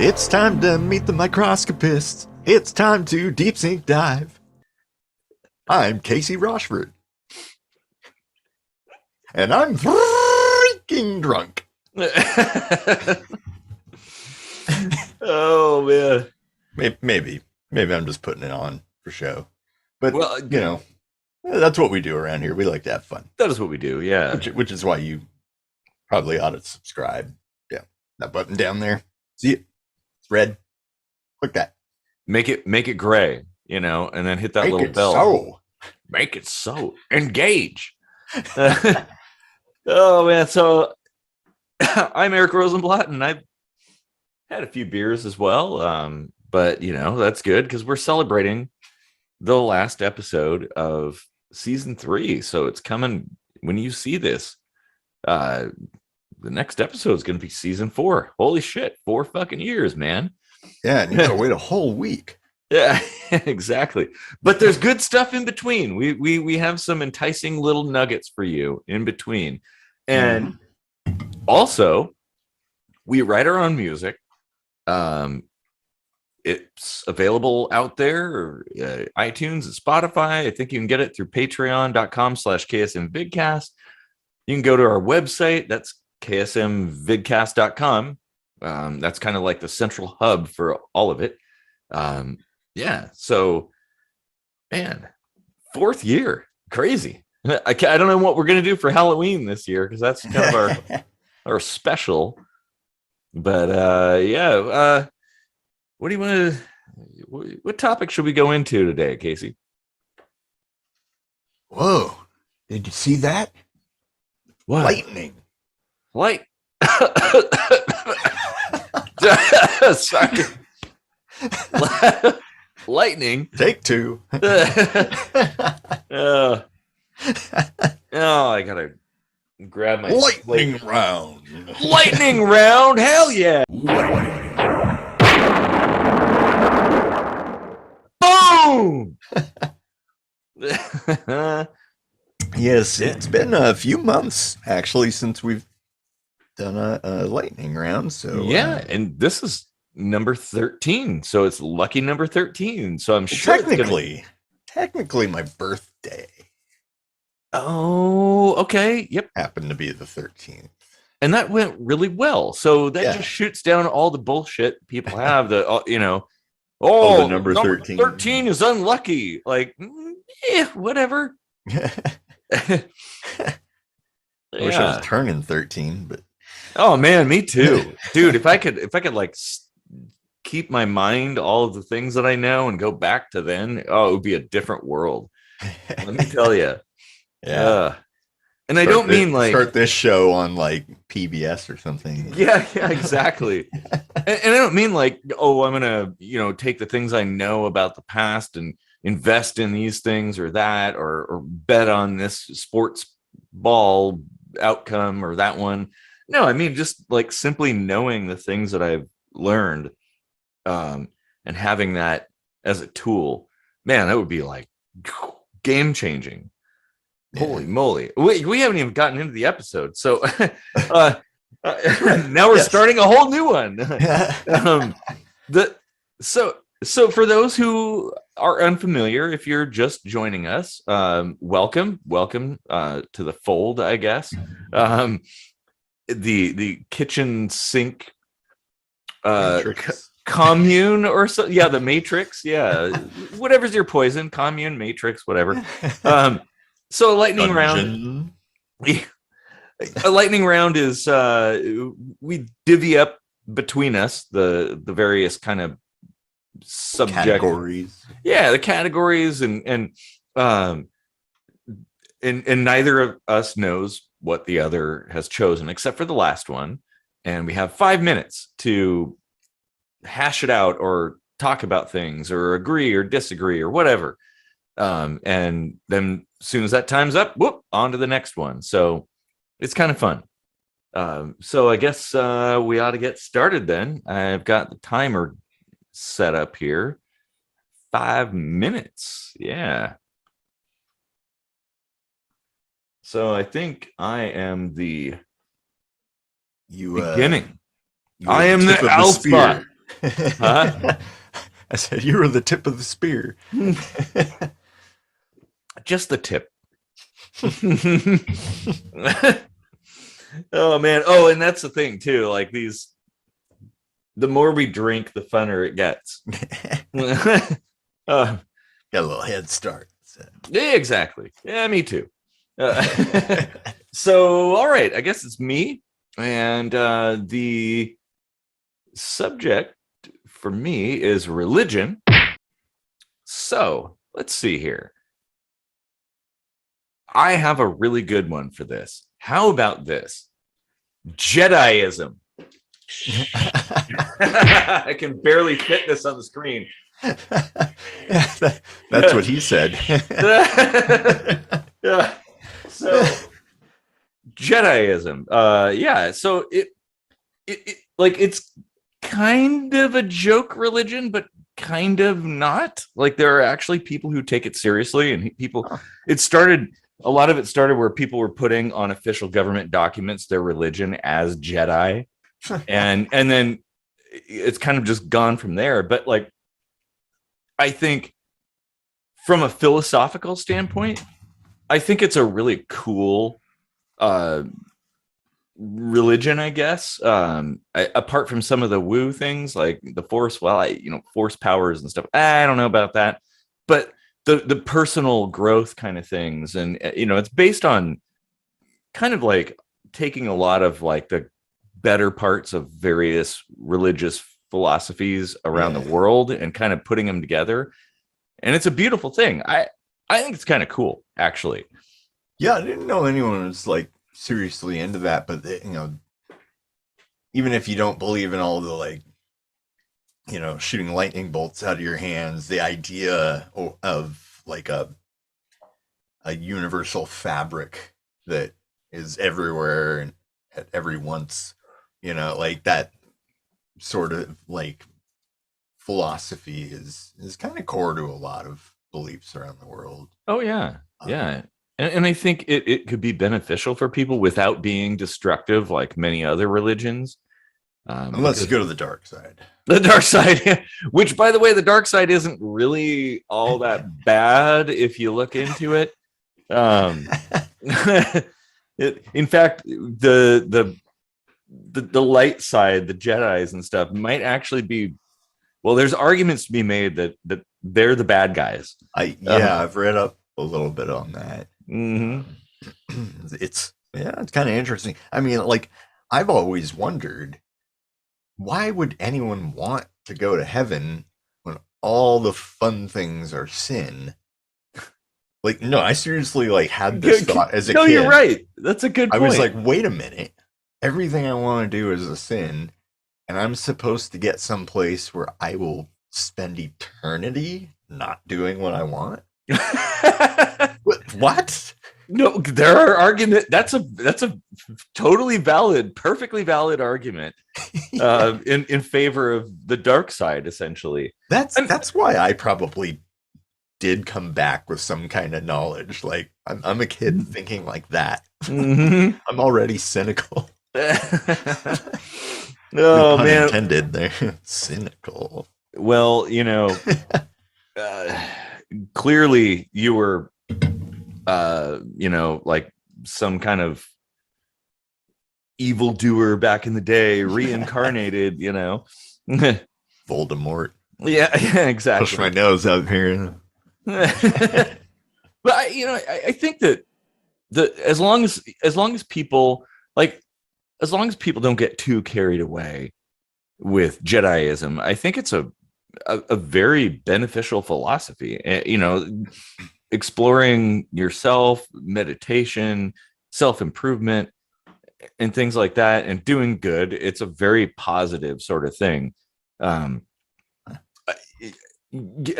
It's time to meet the microscopists. It's time to deep sink dive. I'm Casey Rochford. And I'm freaking drunk. Oh, man. Maybe I'm just putting it on for show. But, well, you know, that's what we do around here. We like to have fun. That is what we do, yeah. Which is why you probably ought to subscribe. Yeah, that button down there. See it? It's red. Click that. Make it gray, you know, and then hit that Make little it bell. So. Make it so. Engage. Oh, man. So I'm Eric Rosenblatt, and I've had a few beers as well. But, you know, that's good because we're celebrating the last episode of season 3. So it's coming when you see this. The next episode is going to be season 4. Holy shit. 4 fucking years, man. Yeah, and you gotta wait a whole week. Yeah, exactly. But there's good stuff in between. We have some enticing little nuggets for you in between. And also, we write our own music. It's available out there, or iTunes and Spotify. I think you can get it through patreon.com/KSMVidcast. You can go to our website. That's ksmvidcast.com. That's kind of like the central hub for all of it. Yeah. So, man, 4th year. Crazy. I don't know what we're going to do for Halloween this year, because that's kind of our special. But yeah. What do you want to? What topic should we go into today, Casey? Whoa! Did you see that? What? Lightning. Light. Sorry. Lightning. Take 2. Oh, I gotta grab my lightning round. Lightning round. Hell yeah! Boom! Yes, it's been a few months actually since we've done a lightning round. So yeah, and this is number 13, so it's lucky number 13. So I'm sure technically my birthday. Oh, okay. Yep, happened to be the 13th, and that went really well. So that just shoots down all the bullshit people have. The you know. Oh, the number 13. 13 is unlucky. Like, yeah, whatever. I wish I was turning 13, but oh man, me too, dude. If I could like keep my mind all of the things that I know and go back to then, it would be a different world. Let me tell you. Yeah. And I don't mean like start this show on like PBS or something. Yeah, exactly. and I don't mean like, oh, I'm gonna, take the things I know about the past and invest in these things or that, or bet on this sports ball outcome or that one. No, I mean just like simply knowing the things that I've learned, and having that as a tool. Man, that would be like game changing. Holy moly. We haven't even gotten into the episode. So now we're starting a whole new one. So for those who are unfamiliar, if you're just joining us, welcome to the fold, I guess. The kitchen sink commune or so. Yeah, the matrix. Yeah. Whatever's your poison, commune, matrix, whatever. So a lightning round. A lightning round is we divvy up between us the various kind of subject categories. Yeah, the categories, and neither of us knows what the other has chosen except for the last one, and we have 5 minutes to hash it out or talk about things or agree or disagree or whatever. And then as soon as that time's up, whoop, on to the next one. So it's kind of fun. So I guess we ought to get started then. I've got the timer set up here. 5 minutes. Yeah. So I think I am the beginning. I am the alpha. Huh? I said you were the tip of the spear. Just the tip. Oh man. Oh, and that's the thing too. Like these, the more we drink, the funner it gets. uh, Got a little head start. So. yeah, exactly. Yeah, me too. So, all right. I guess it's me, and the subject for me is religion. So let's see here. I have a really good one for this. How about this? Jediism. I can barely fit this on the screen. That's what he said. Yeah. So Jediism. Yeah. So it like it's kind of a joke religion, but kind of not. Like there are actually people who take it seriously, and people. It started. A lot of it started where people were putting on official government documents their religion as Jedi, and then it's kind of just gone from there. But like, I think from a philosophical standpoint, I think it's a really cool religion, I guess. Apart from some of the woo things like the force, force powers and stuff. I don't know about that, but the personal growth kind of things, and it's based on kind of like taking a lot of like the better parts of various religious philosophies around the world and kind of putting them together, and it's a beautiful thing. I think it's kind of cool, actually. Yeah, I didn't know anyone was like seriously into that, but even if you don't believe in all the like, shooting lightning bolts out of your hands, the idea of like a universal fabric that is everywhere and at every once, like that sort of like philosophy is kind of core to a lot of beliefs around the world. Oh yeah, yeah. And I think it could be beneficial for people without being destructive like many other religions. Unless you go to the dark side. The dark side, which, by the way, the dark side isn't really all that bad if you look into it. In fact, the light side, the Jedis and stuff, might actually be. Well, there's arguments to be made that they're the bad guys. I've read up a little bit on that. Mm-hmm. It's kind of interesting. I mean, like I've always wondered, why would anyone want to go to heaven when all the fun things are sin? Like, no, I seriously like had this thought as a kid. No, you're right. That's a good point. I was like, wait a minute. Everything I want to do is a sin, and I'm supposed to get someplace where I will spend eternity not doing what I want? What? No, there are arguments. That's a totally valid, perfectly valid argument in favor of the dark side, essentially. That's why I probably did come back with some kind of knowledge. Like I'm a kid thinking like that. Mm-hmm. I'm already cynical. No, man, intended there. Cynical. Well, clearly you were like some kind of evildoer back in the day, reincarnated, Voldemort. Yeah, exactly. Push my nose out here. But I think that as long as people don't get too carried away with Jediism, I think it's a very beneficial philosophy. Exploring yourself, meditation, self-improvement, and things like that, and doing good. It's a very positive sort of thing. I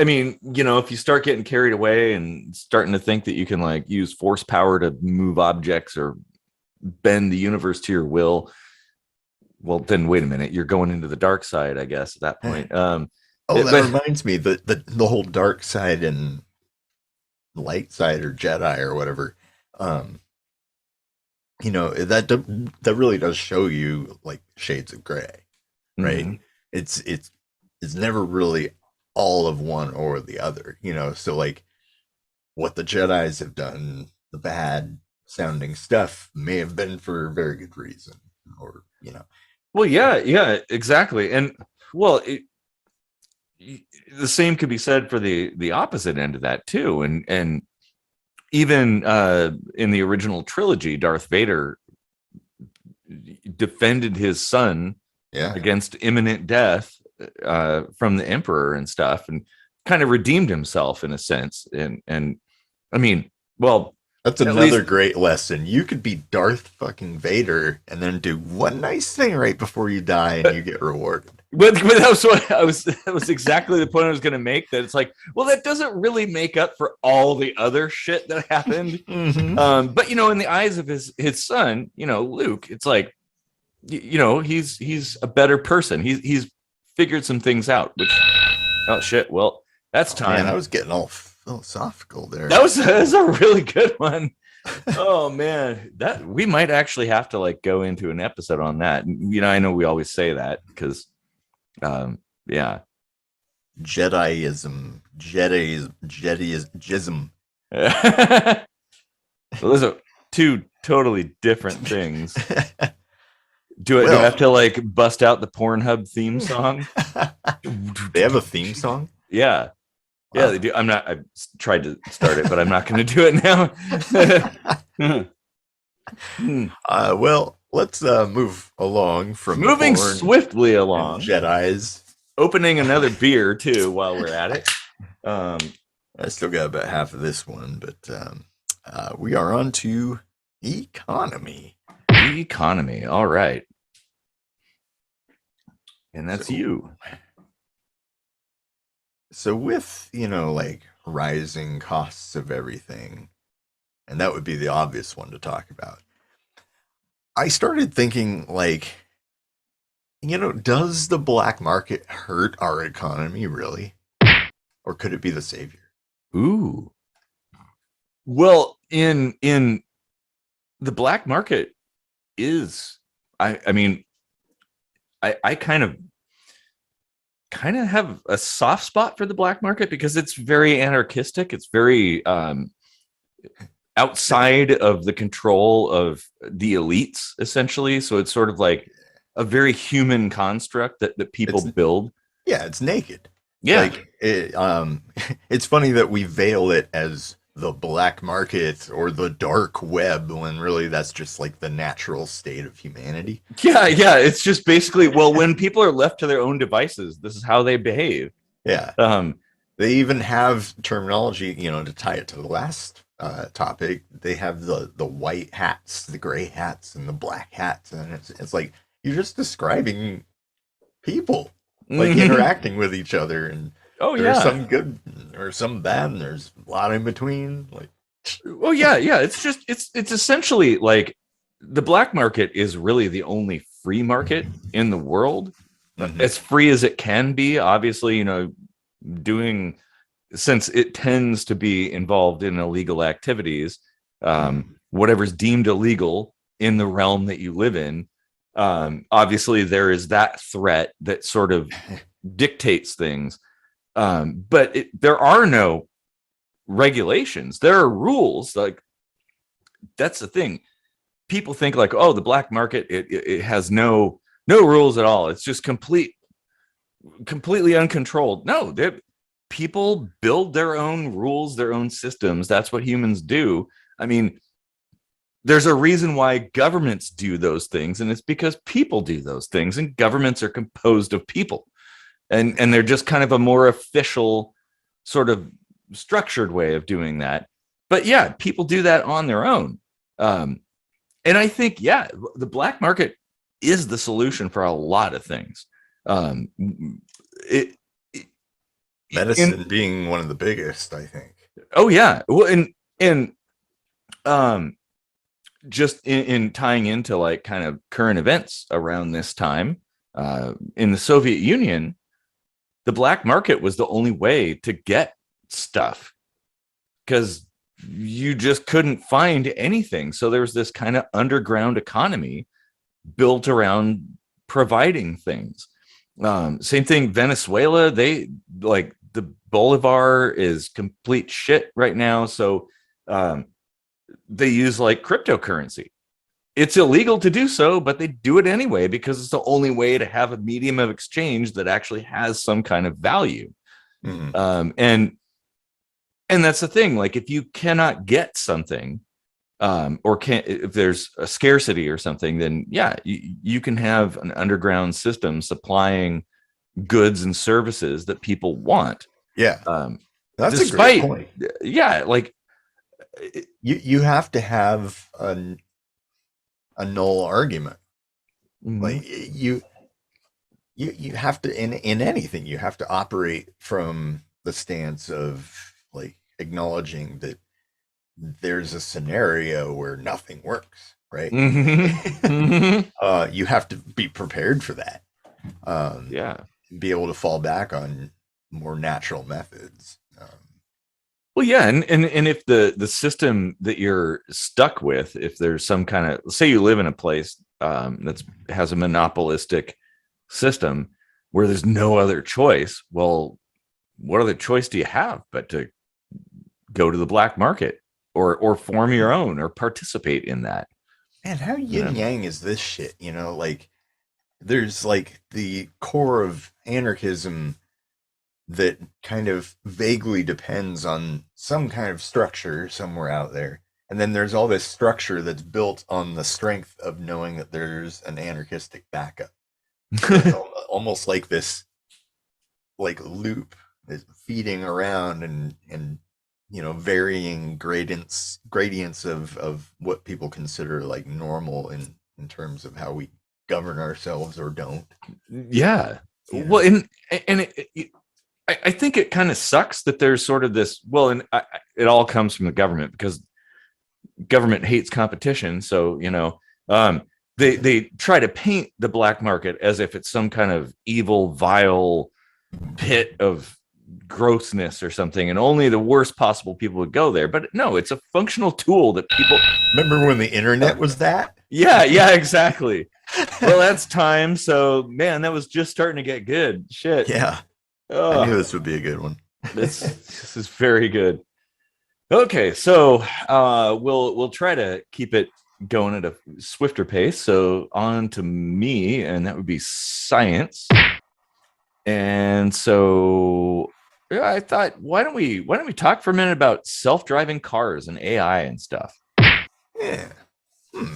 mean, if you start getting carried away and starting to think that you can like use force power to move objects or bend the universe to your will, well, then wait a minute, you're going into the dark side, I guess, at that point. That reminds me, the whole dark side and light side or Jedi or whatever. That really does show you like shades of gray, right? Mm-hmm. It's it's never really all of one or the other, you know. So like what the Jedi's have done, the bad sounding stuff may have been for a very good reason, or you know. Well, yeah, exactly. And well, the same could be said for the opposite end of that too. And even in the original trilogy, Darth Vader defended his son against imminent death from the Emperor and stuff, and kind of redeemed himself in a sense. And I mean, well, that's another great lesson. You could be Darth fucking Vader and then do one nice thing right before you die, and you get rewarded. But that was what that was exactly the point I was going to make. That it's like, well, that doesn't really make up for all the other shit that happened. But you know, in the eyes of his son, you know, Luke, it's like, you know, he's a better person. He's figured some things out. Which, oh shit, well, that's time. Man, I was getting all philosophical there. That was a really good one. Oh man, that we might actually have to like go into an episode on that. You know, I know we always say that because, yeah, Jediism. Well, those are two totally different things. Do I have to like bust out the Pornhub theme song? They have a theme song? Yeah. Yeah, they do. I tried to start it, but I'm not going to do it now. Well, let's move along from moving swiftly along. Jedi's. Opening another beer too while we're at it. I still got about half of this one, but we are on to economy. Economy. All right. And that's you. So with, you know, like rising costs of everything, and that would be the obvious one to talk about, I started thinking, like, you know, does the black market hurt our economy really? Or could it be the savior? Ooh. Well, in the black market is, I mean, I kind of have a soft spot for the black market because it's very anarchistic. It's very outside of the control of the elites, essentially. So it's sort of like a very human construct that people build. Yeah, it's naked. Yeah. Like it's funny that we veil it as the black market or the dark web when really that's just like the natural state of humanity. Yeah, it's just basically, well, when people are left to their own devices, this is how they behave. Yeah. They even have terminology, you know, to tie it to the last topic. They have the white hats, the gray hats, and the black hats, and it's like you're just describing people like interacting with each other, and there's some good or some bad, and there's a lot in between. Like, well, yeah, it's just it's essentially like the black market is really the only free market in the world, as free as it can be. Obviously, you know, since it tends to be involved in illegal activities, whatever's deemed illegal in the realm that you live in. Obviously, there is that threat that sort of dictates things. But there are no regulations. There are rules. Like, that's the thing. People think like, oh, the black market, it has no rules at all. It's just completely uncontrolled. No, people build their own rules, their own systems. That's what humans do. I mean, there's a reason why governments do those things, and it's because people do those things, and governments are composed of people. And they're just kind of a more official, sort of structured way of doing that. But yeah, people do that on their own. And I think, yeah, the black market is the solution for a lot of things. Medicine being one of the biggest, I think. Oh yeah. Well, and just in tying into like kind of current events around this time, in the Soviet Union, the black market was the only way to get stuff because you just couldn't find anything. So there was this kind of underground economy built around providing things. Same thing, Venezuela, they like the Bolivar is complete shit right now. So um, they use like cryptocurrency. It's illegal to do so, but they do it anyway because it's the only way to have a medium of exchange that actually has some kind of value. Mm-hmm. And that's the thing. Like if you cannot get something, or can't, if there's a scarcity or something, then yeah, you can have an underground system supplying goods and services that people want. Yeah, that's a great Despite, point. yeah, like You have to have a null argument. mhm. Like you have to in anything you have to operate from the stance of like acknowledging that there's a scenario where nothing works, right? Mhm. Mhm. You have to be prepared for that. Um, Yeah. be able to fall back on more natural methods. Well, yeah, and if the system that you're stuck with, if there's some kind of, say you live in a place that's has a monopolistic system where there's no other choice, well, what other choice do you have but to go to the black market or form your own or participate in that? Man, how You yin know? yang is this shit? Like there's like the core of anarchism that kind of vaguely depends on some kind of structure somewhere out there. And then there's all this structure that's built on the strength of knowing that there's an anarchistic backup. So it's almost like this like loop is feeding around and varying gradients of what people consider like normal in terms of how we govern ourselves or don't. Yeah. You Well, know. and I think it kind of sucks that there's sort of this. Well, and it all comes from the government because government hates competition. So um, they try to paint the black market as if it's some kind of evil, vile pit of grossness or something, and only the worst possible people would go there. But no, it's a functional tool that people. Remember when the internet was that? Yeah, exactly. Well, that's time. So man, that was just starting to get good. Shit. Yeah, I knew Oh, this would be a good one. this is very good. Okay, so we'll try to keep it going at a swifter pace. So on to me, and that would be science. And so yeah, I thought, why don't we talk for a minute about self-driving cars and AI and stuff? Yeah. Hmm.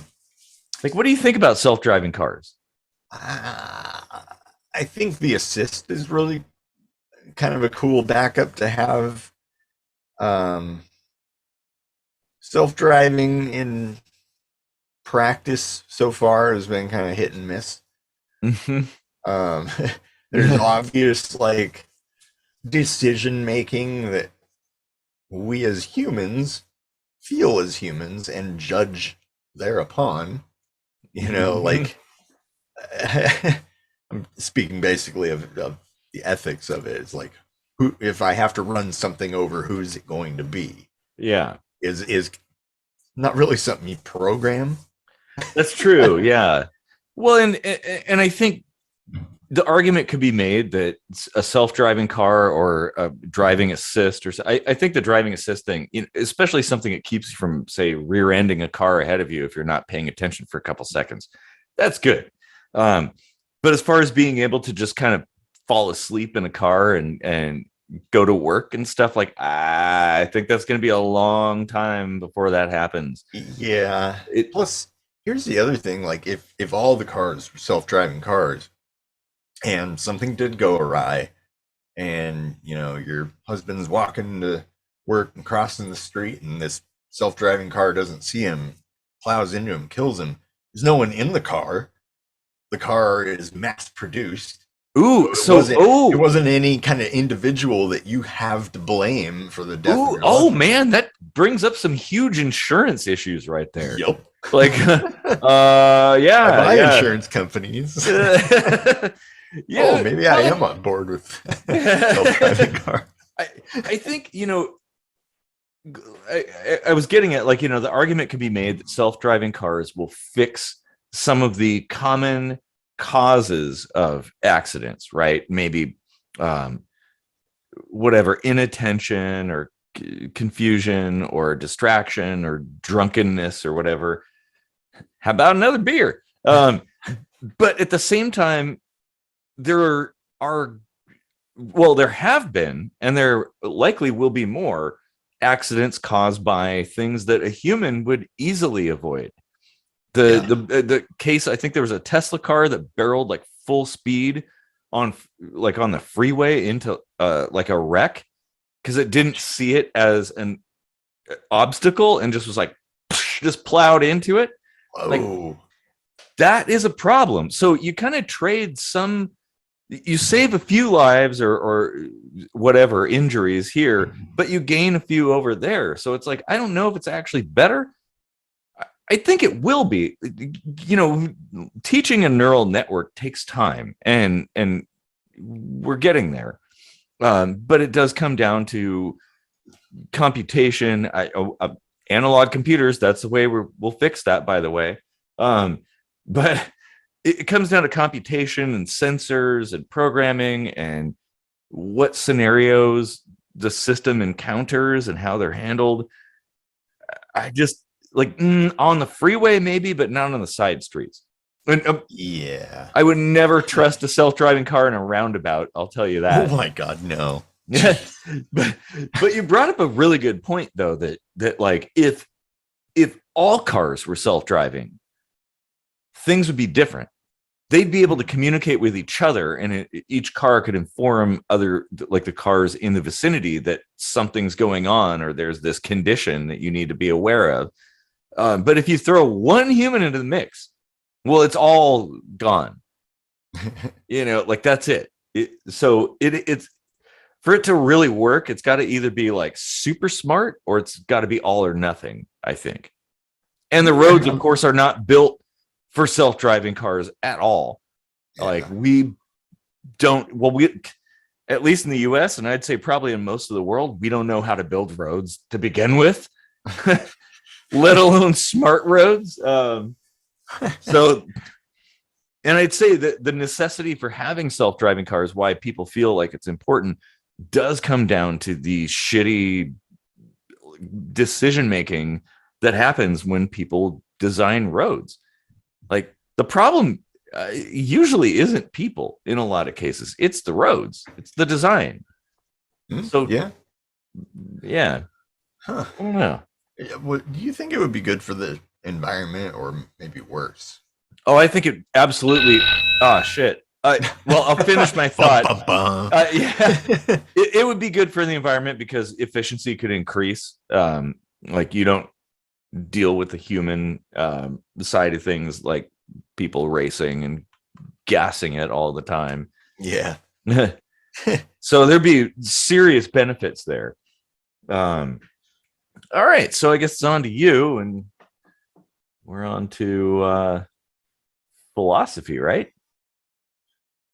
Like, what do you think about self-driving cars? Uh, I think the assist is really kind of a cool backup to have. Um, self-driving in practice so far has been kind of hit and miss. Mhm. Um, there's obvious like decision making that we as humans feel as humans and judge thereupon. Like I'm speaking basically of the ethics of it. It's like who if I have to run something over, who's it going to be? Yeah, Is not really something you program. that's true. Yeah. Well, and I think the argument could be made that a self-driving car or a driving assist, or I think the driving assist thing, especially something that keeps you from, say, rear-ending a car ahead of you if you're not paying attention for a couple seconds, that's good. Um, but as far as being able to just kind of fall asleep in a car and go to work and stuff, like I think that's going to be a long time before that happens. Yeah. It, Plus, here's the other thing: like if all the cars were self-driving cars, and something did go awry, and your husband's walking to work and crossing the street, and this self-driving car doesn't see him, plows into him, kills him. There's no one in the car. The car is mass produced. So ooh, it so wasn't it oh, wasn't any kind of individual that you have to blame for the death of ooh, your oh loved one. man, that brings up some huge insurance issues right there. Yep. Like, I yeah, buy yeah, insurance companies. Oh, yeah. maybe I Well, am on board with self-driving I, car. I think I was getting at, like, the argument can be made that self-driving cars will fix some of the common causes of accidents, right? Maybe whatever, inattention or confusion or distraction or drunkenness or whatever. How about another beer? But at the same time, there have been, and there likely will be more accidents caused by things that a human would easily avoid. The case, I think there was a Tesla car that barreled like full speed on the freeway into like a wreck because it didn't see it as an obstacle and just was like just plowed into it. Whoa. Like, that is a problem. So you kind of trade you save a few lives or whatever injuries here, but you gain a few over there. So it's like, I don't know if it's actually better. I think it will be. Teaching a neural network takes time, and we're getting there. But it does come down to computation. Analog computers, that's the way we'll fix that, by the way. But it comes down to computation and sensors and programming and what scenarios the system encounters and how they're handled. I just on the freeway maybe, but not on the side streets. And, yeah, I would never trust a self-driving car in a roundabout. I'll tell you that. Oh my God, no. but you brought up a really good point though, that like if all cars were self-driving, things would be different. They'd be able to communicate with each other, and each car could inform other, like the cars in the vicinity, that something's going on or there's this condition that you need to be aware of. But if you throw one human into the mix, well, it's all gone. Like that's it. It's for it to really work, it's got to either be like super smart or it's got to be all or nothing, I think. And the roads, of course, are not built for self-driving cars at all. Yeah. Like we at least in the US, and I'd say probably in most of the world, we don't know how to build roads to begin with, let alone smart roads. And I'd say that the necessity for having self-driving cars, why people feel like it's important, does come down to the shitty decision-making that happens when people design roads. Like the problem usually isn't people in a lot of cases. It's the roads. It's the design. So yeah. Huh. I don't know. Do you think it would be good for the environment or maybe worse? Oh, I think it absolutely. Oh shit. Well, I'll finish my thought. It would be good for the environment because efficiency could increase. Like you don't deal with the human side of things, like people racing and gassing it all the time. Yeah. So there'd be serious benefits there. All right, so I guess it's on to you, and we're on to philosophy, right?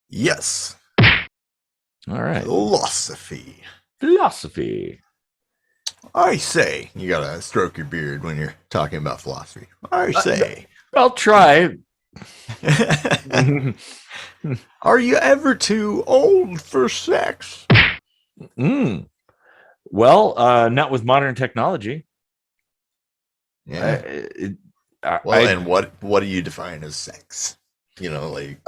Yes. All right. Philosophy. I say, you gotta stroke your beard when you're talking about philosophy. I say. I'll try. Are you ever too old for sex? Well, not with modern technology. Yeah. And what do you define as sex? Like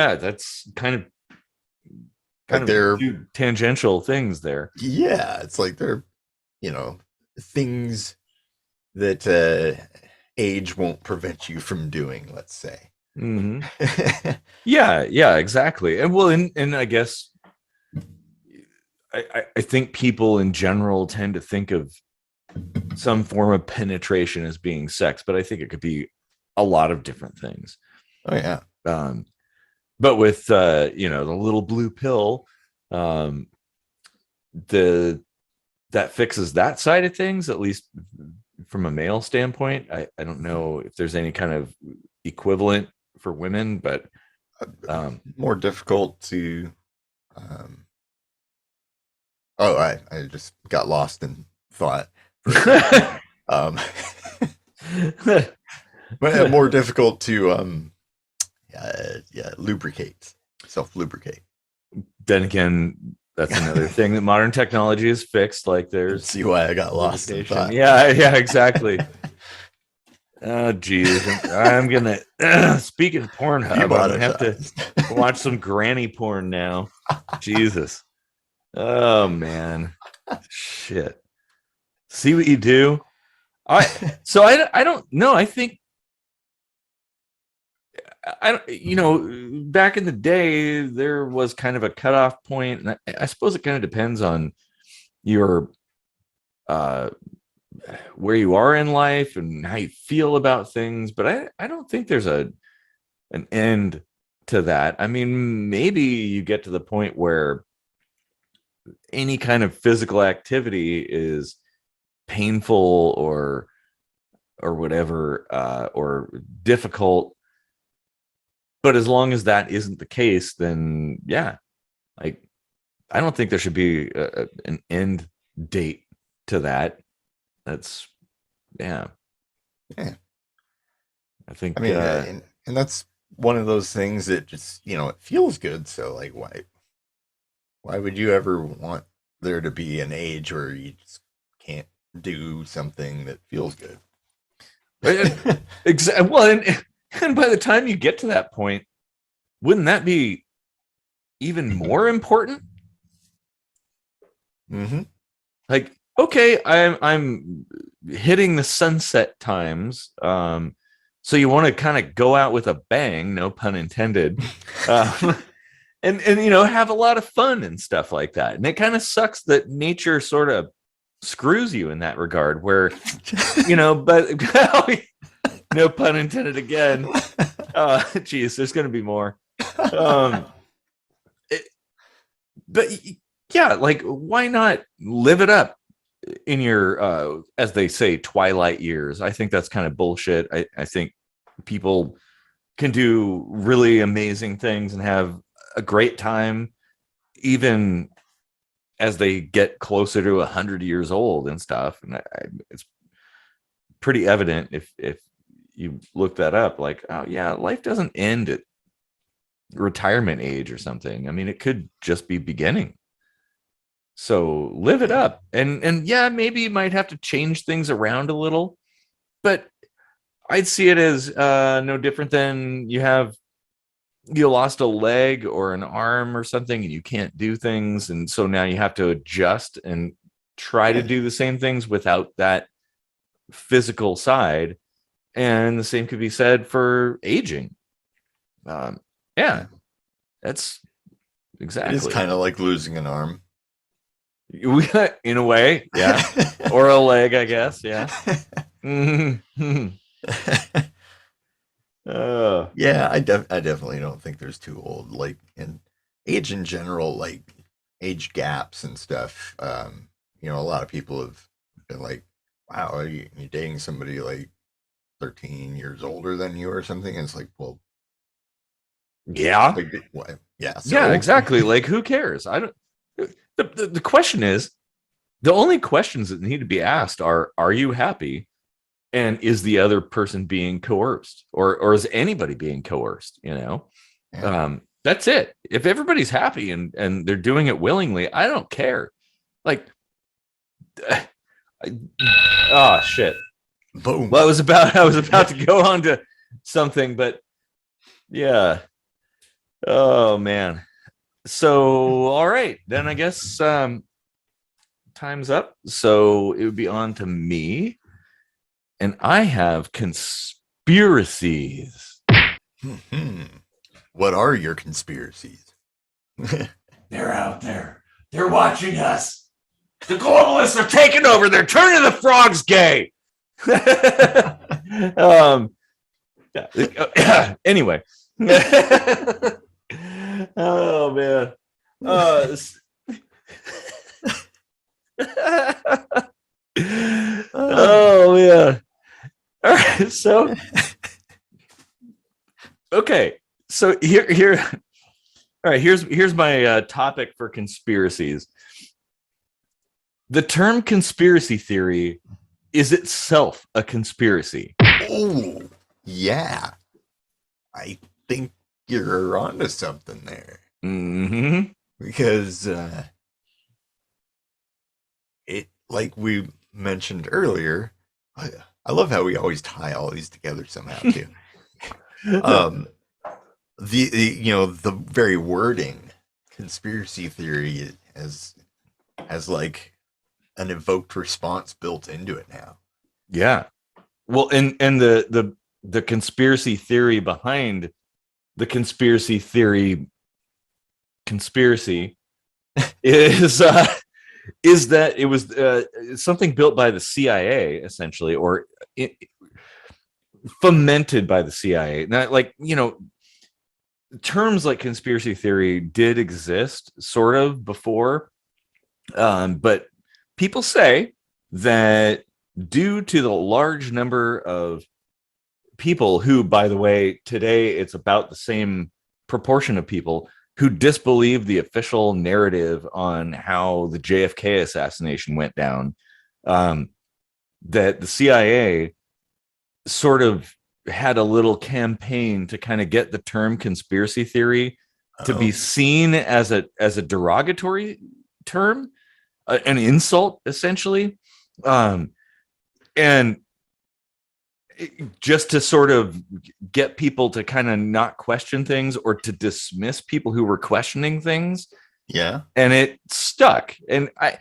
that's kind of they're two tangential things there. Yeah, it's like they're things that age won't prevent you from doing, let's say. Mm-hmm. yeah, exactly. And and I guess I think people in general tend to think of some form of penetration as being sex, but I think it could be a lot of different things. Oh yeah. But with the little blue pill, that fixes that side of things, at least from a male standpoint. I don't know if there's any kind of equivalent for women, but more difficult to I just got lost in thought. But more difficult to Yeah, lubricates, self-lubricate. Then again, that's another thing that modern technology has fixed. Like there's See why I got lost in thought. Yeah, exactly. Oh, geez. I'm gonna speaking of Pornhub, I'm gonna have to watch some granny porn now. Jesus. Oh man. Shit. See what you do? I don't know. I think back in the day there was kind of a cutoff point, and I suppose it kind of depends on your uh where you are in life and how you feel about things, but I don't think there's an end to that. I mean, maybe you get to the point where any kind of physical activity is painful or whatever, or difficult, but as long as that isn't the case, then yeah, like I don't think there should be an end date to that. That's yeah. Yeah. I think I mean, and that's one of those things that just, it feels good. So like, why would you ever want there to be an age where you just can't do something that feels good? Exactly. Well, and by the time you get to that point, wouldn't that be even more important? Mm-hmm. Like, okay, I'm hitting the sunset times. So you want to kind of go out with a bang, no pun intended, and have a lot of fun and stuff like that. And it kind of sucks that nature sort of screws you in that regard, where but no pun intended again. Geez, there's going to be more. But yeah, like why not live it up in your as they say, twilight years? I think that's kind of bullshit. I think people can do really amazing things and have a great time even as they get closer to 100 years old and stuff. And it's pretty evident if you look that up, like, oh yeah, life doesn't end at retirement age or something. I mean, it could just be beginning. So live it up. And yeah, maybe you might have to change things around a little, but I'd see it as no different than you lost a leg or an arm or something and you can't do things, and so now you have to adjust and try to do the same things without that physical side. And the same could be said for aging. Yeah, that's exactly. It is kind of like losing an arm. In a way, yeah. Or a leg, I guess, yeah. Mm-hmm. Yeah, I definitely don't think there's too old. Like, in age in general, like age gaps and stuff. A lot of people have been like, "Wow, are you dating somebody like 13 years older than you or something?" And it's like, well, yeah, like, what? Yeah, yeah, exactly. Like, who cares? I don't. The question is, the only questions that need to be asked are you happy? And is the other person being coerced, or is anybody being coerced? Yeah. That's it. If everybody's happy and they're doing it willingly, I don't care. Like, oh shit. Boom. Well, I was about to go on to something, but yeah. Oh man. So all right, then I guess time's up. So it would be on to me. And I have conspiracies. What are your conspiracies? They're out there. They're watching us. The globalists are taking over. They're turning the frogs gay. Anyway. Oh, man. Oh, man. All right, so okay, so here, all right. Here's my topic for conspiracies. The term conspiracy theory is itself a conspiracy. Oh, yeah. I think you're onto something there. Mm-hmm. Because it, like we mentioned earlier, I love how we always tie all these together somehow too. um, the very wording conspiracy theory has like an evoked response built into it now. Yeah. Well, and the conspiracy theory behind the conspiracy theory conspiracy is that it was something built by the CIA essentially, or fomented by the CIA. Not like, terms like conspiracy theory did exist sort of before, but people say that due to the large number of people who, by the way, today it's about the same proportion of people who disbelieve the official narrative on how the JFK assassination went down, that the CIA sort of had a little campaign to kind of get the term conspiracy theory to be seen as a derogatory term, an insult essentially, and just to sort of get people to kind of not question things or to dismiss people who were questioning things. Yeah. And it stuck. And I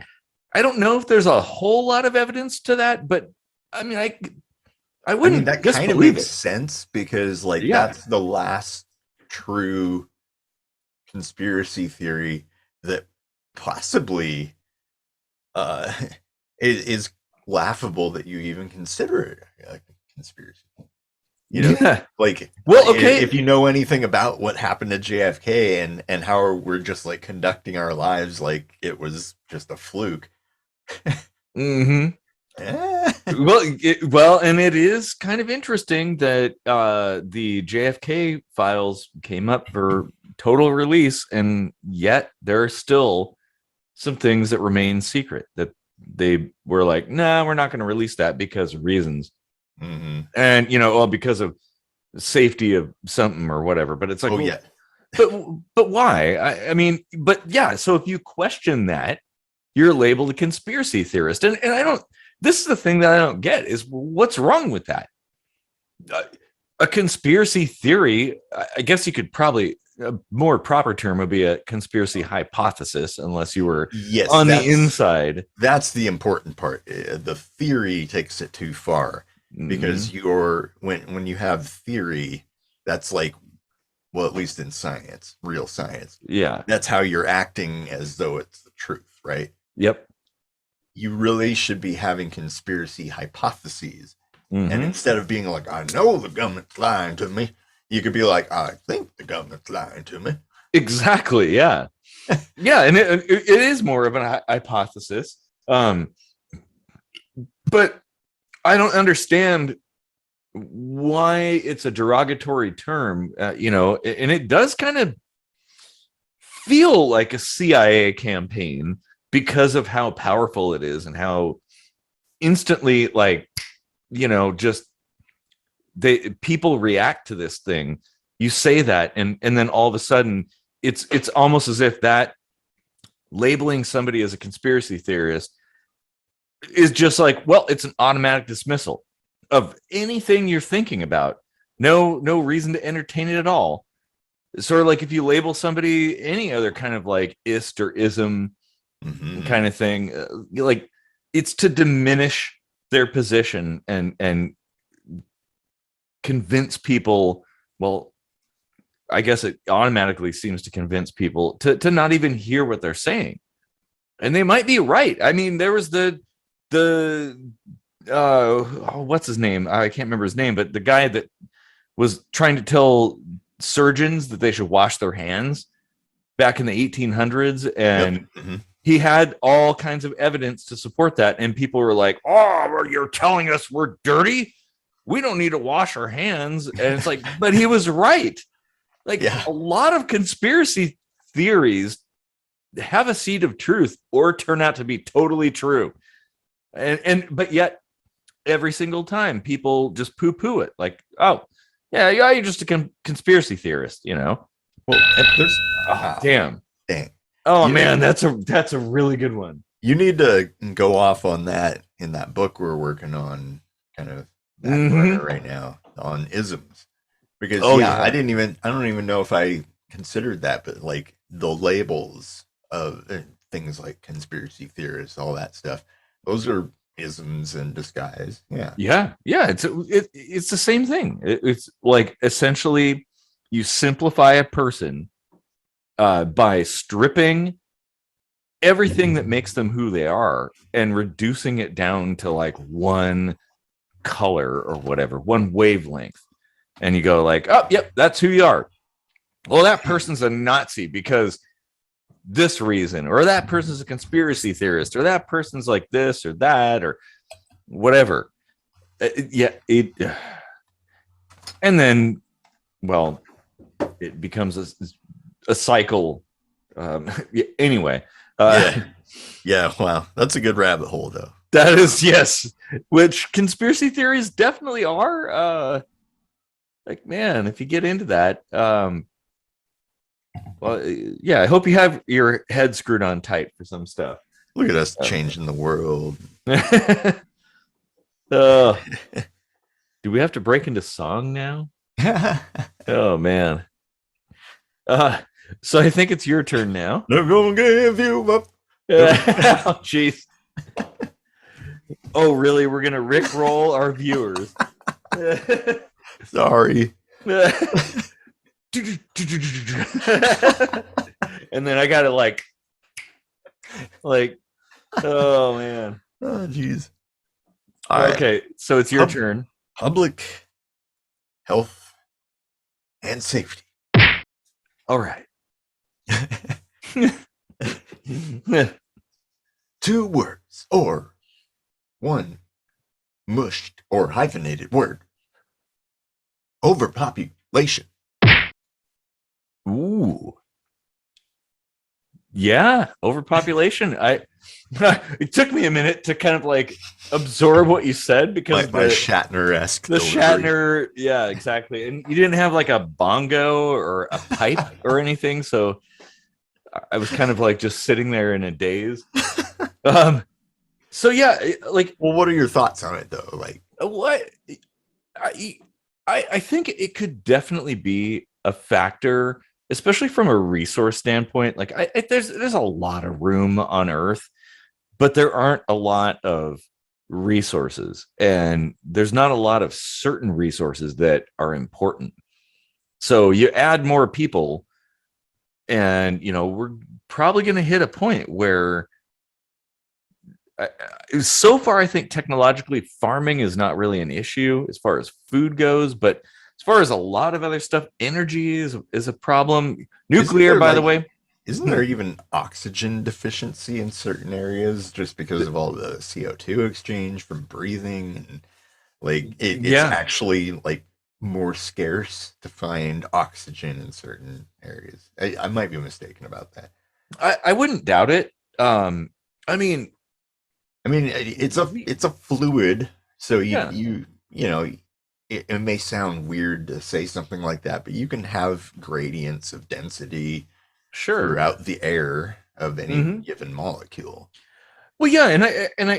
don't know if there's a whole lot of evidence to that, but I mean, I wouldn't that kind of makes sense because that's the last true conspiracy theory that possibly is laughable that you even consider it a conspiracy. Well, okay, if you know anything about what happened to JFK and how we're just like conducting our lives like it was just a fluke. Mm-hmm. Well, and it is kind of interesting that the JFK files came up for total release, and yet there are still some things that remain secret that they were like, nah, we're not going to release that because of reasons. Mm-hmm. And because of safety of something or whatever. But it's like, yeah, but why? I mean, but yeah. So if you question that, you're labeled a conspiracy theorist, and I don't. This is the thing that I don't get is what's wrong with that? A conspiracy theory, I guess you could probably, a more proper term would be a conspiracy hypothesis, unless you were on the inside. That's the important part. The theory takes it too far because when you have theory, that's like, well, at least in science, real science. Yeah. That's how you're acting as though it's the truth, right? Yep. You really should be having conspiracy hypotheses. Mm-hmm. And instead of being like, I know the government's lying to me, you could be like, I think the government's lying to me. Exactly. Yeah. Yeah. And it is more of an hypothesis. But I don't understand why it's a derogatory term, and it does kind of feel like a CIA campaign because of how powerful it is and how instantly, just people react to this thing. You say that, and then all of a sudden it's almost as if that labeling somebody as a conspiracy theorist is just like, well, it's an automatic dismissal of anything you're thinking about. No reason to entertain it at all. It's sort of like if you label somebody any other kind of like ist or ism kind of thing, like it's to diminish their position and convince people. Well, I guess it automatically seems to convince people to not even hear what they're saying, and they might be right. I mean, there was the what's his name? I can't remember his name, but the guy that was trying to tell surgeons that they should wash their hands back in the 1800s, and he had all kinds of evidence to support that, and people were like, oh, you're telling us we're dirty, we don't need to wash our hands. And it's like, but he was right. A lot of conspiracy theories have a seed of truth or turn out to be totally true, but yet every single time people just poo-poo it, like, oh, Yeah, you're just a conspiracy theorist, you know. Well, there's Oh, damn. dang. Oh You need man, that's a really good one. you need to go off on that in that book we're working on, kind of back burner Mm-hmm. right now on isms. Because Oh yeah, yeah. I don't even know if I considered that, but like the labels of things like conspiracy theorists, all that stuff, those are isms in disguise. Yeah. Yeah, yeah, it's the same thing. It's like essentially you simplify a person by stripping everything that makes them who they are and reducing it down to like one color or whatever, one wavelength. And you go like, oh, yep, that's who you are. Well, that person's a Nazi because this reason, or that person's a conspiracy theorist, or that person's like this or that, or whatever. Yeah, and then, well, it becomes a cycle. Yeah, anyway, Yeah. Yeah. Wow. That's a good rabbit hole, though. that is yes, which conspiracy theories definitely are. Like man, if you get into that, well, yeah, I hope you have your head screwed on tight for some stuff. Look at us changing the world. uh, do we have to break into song now? Never Oh man. Uh, so I think it's your turn now. gonna give you up. Oh, jeez. Oh, really? We're gonna rickroll our viewers. Sorry. And then I gotta like, oh man. Oh, jeez. All right. Okay, so it's your turn. Public health and safety. All right. Two words or one mushed or hyphenated word. Overpopulation. Ooh. Yeah, overpopulation. It took me a minute to kind of like absorb what you said because My Shatner-esque the delivery. Shatner, yeah, exactly. And you didn't have like a bongo or a pipe or anything, so I was kind of like just sitting there in a daze. So yeah, like Well, what are your thoughts on it though? Like, what I I think it could definitely be a factor, especially from a resource standpoint. Like there's a lot of room on Earth, but there aren't a lot of resources, and there's not a lot of certain resources that are important. So you add more people, and we're probably going to hit a point where so far I think technologically farming is not really an issue as far as food goes, but as far as a lot of other stuff, energy is a problem. Nuclear, by the way. Isn't there even oxygen deficiency in certain areas just because of all the CO2 exchange from breathing, and like it's Yeah, actually like more scarce to find oxygen in certain areas. I might be mistaken about that. I wouldn't doubt it. I mean, I mean, it's a fluid, so yeah, you know it may sound weird to say something like that, but you can have gradients of density sure. throughout the air of any Hmm. given molecule. Well, yeah, and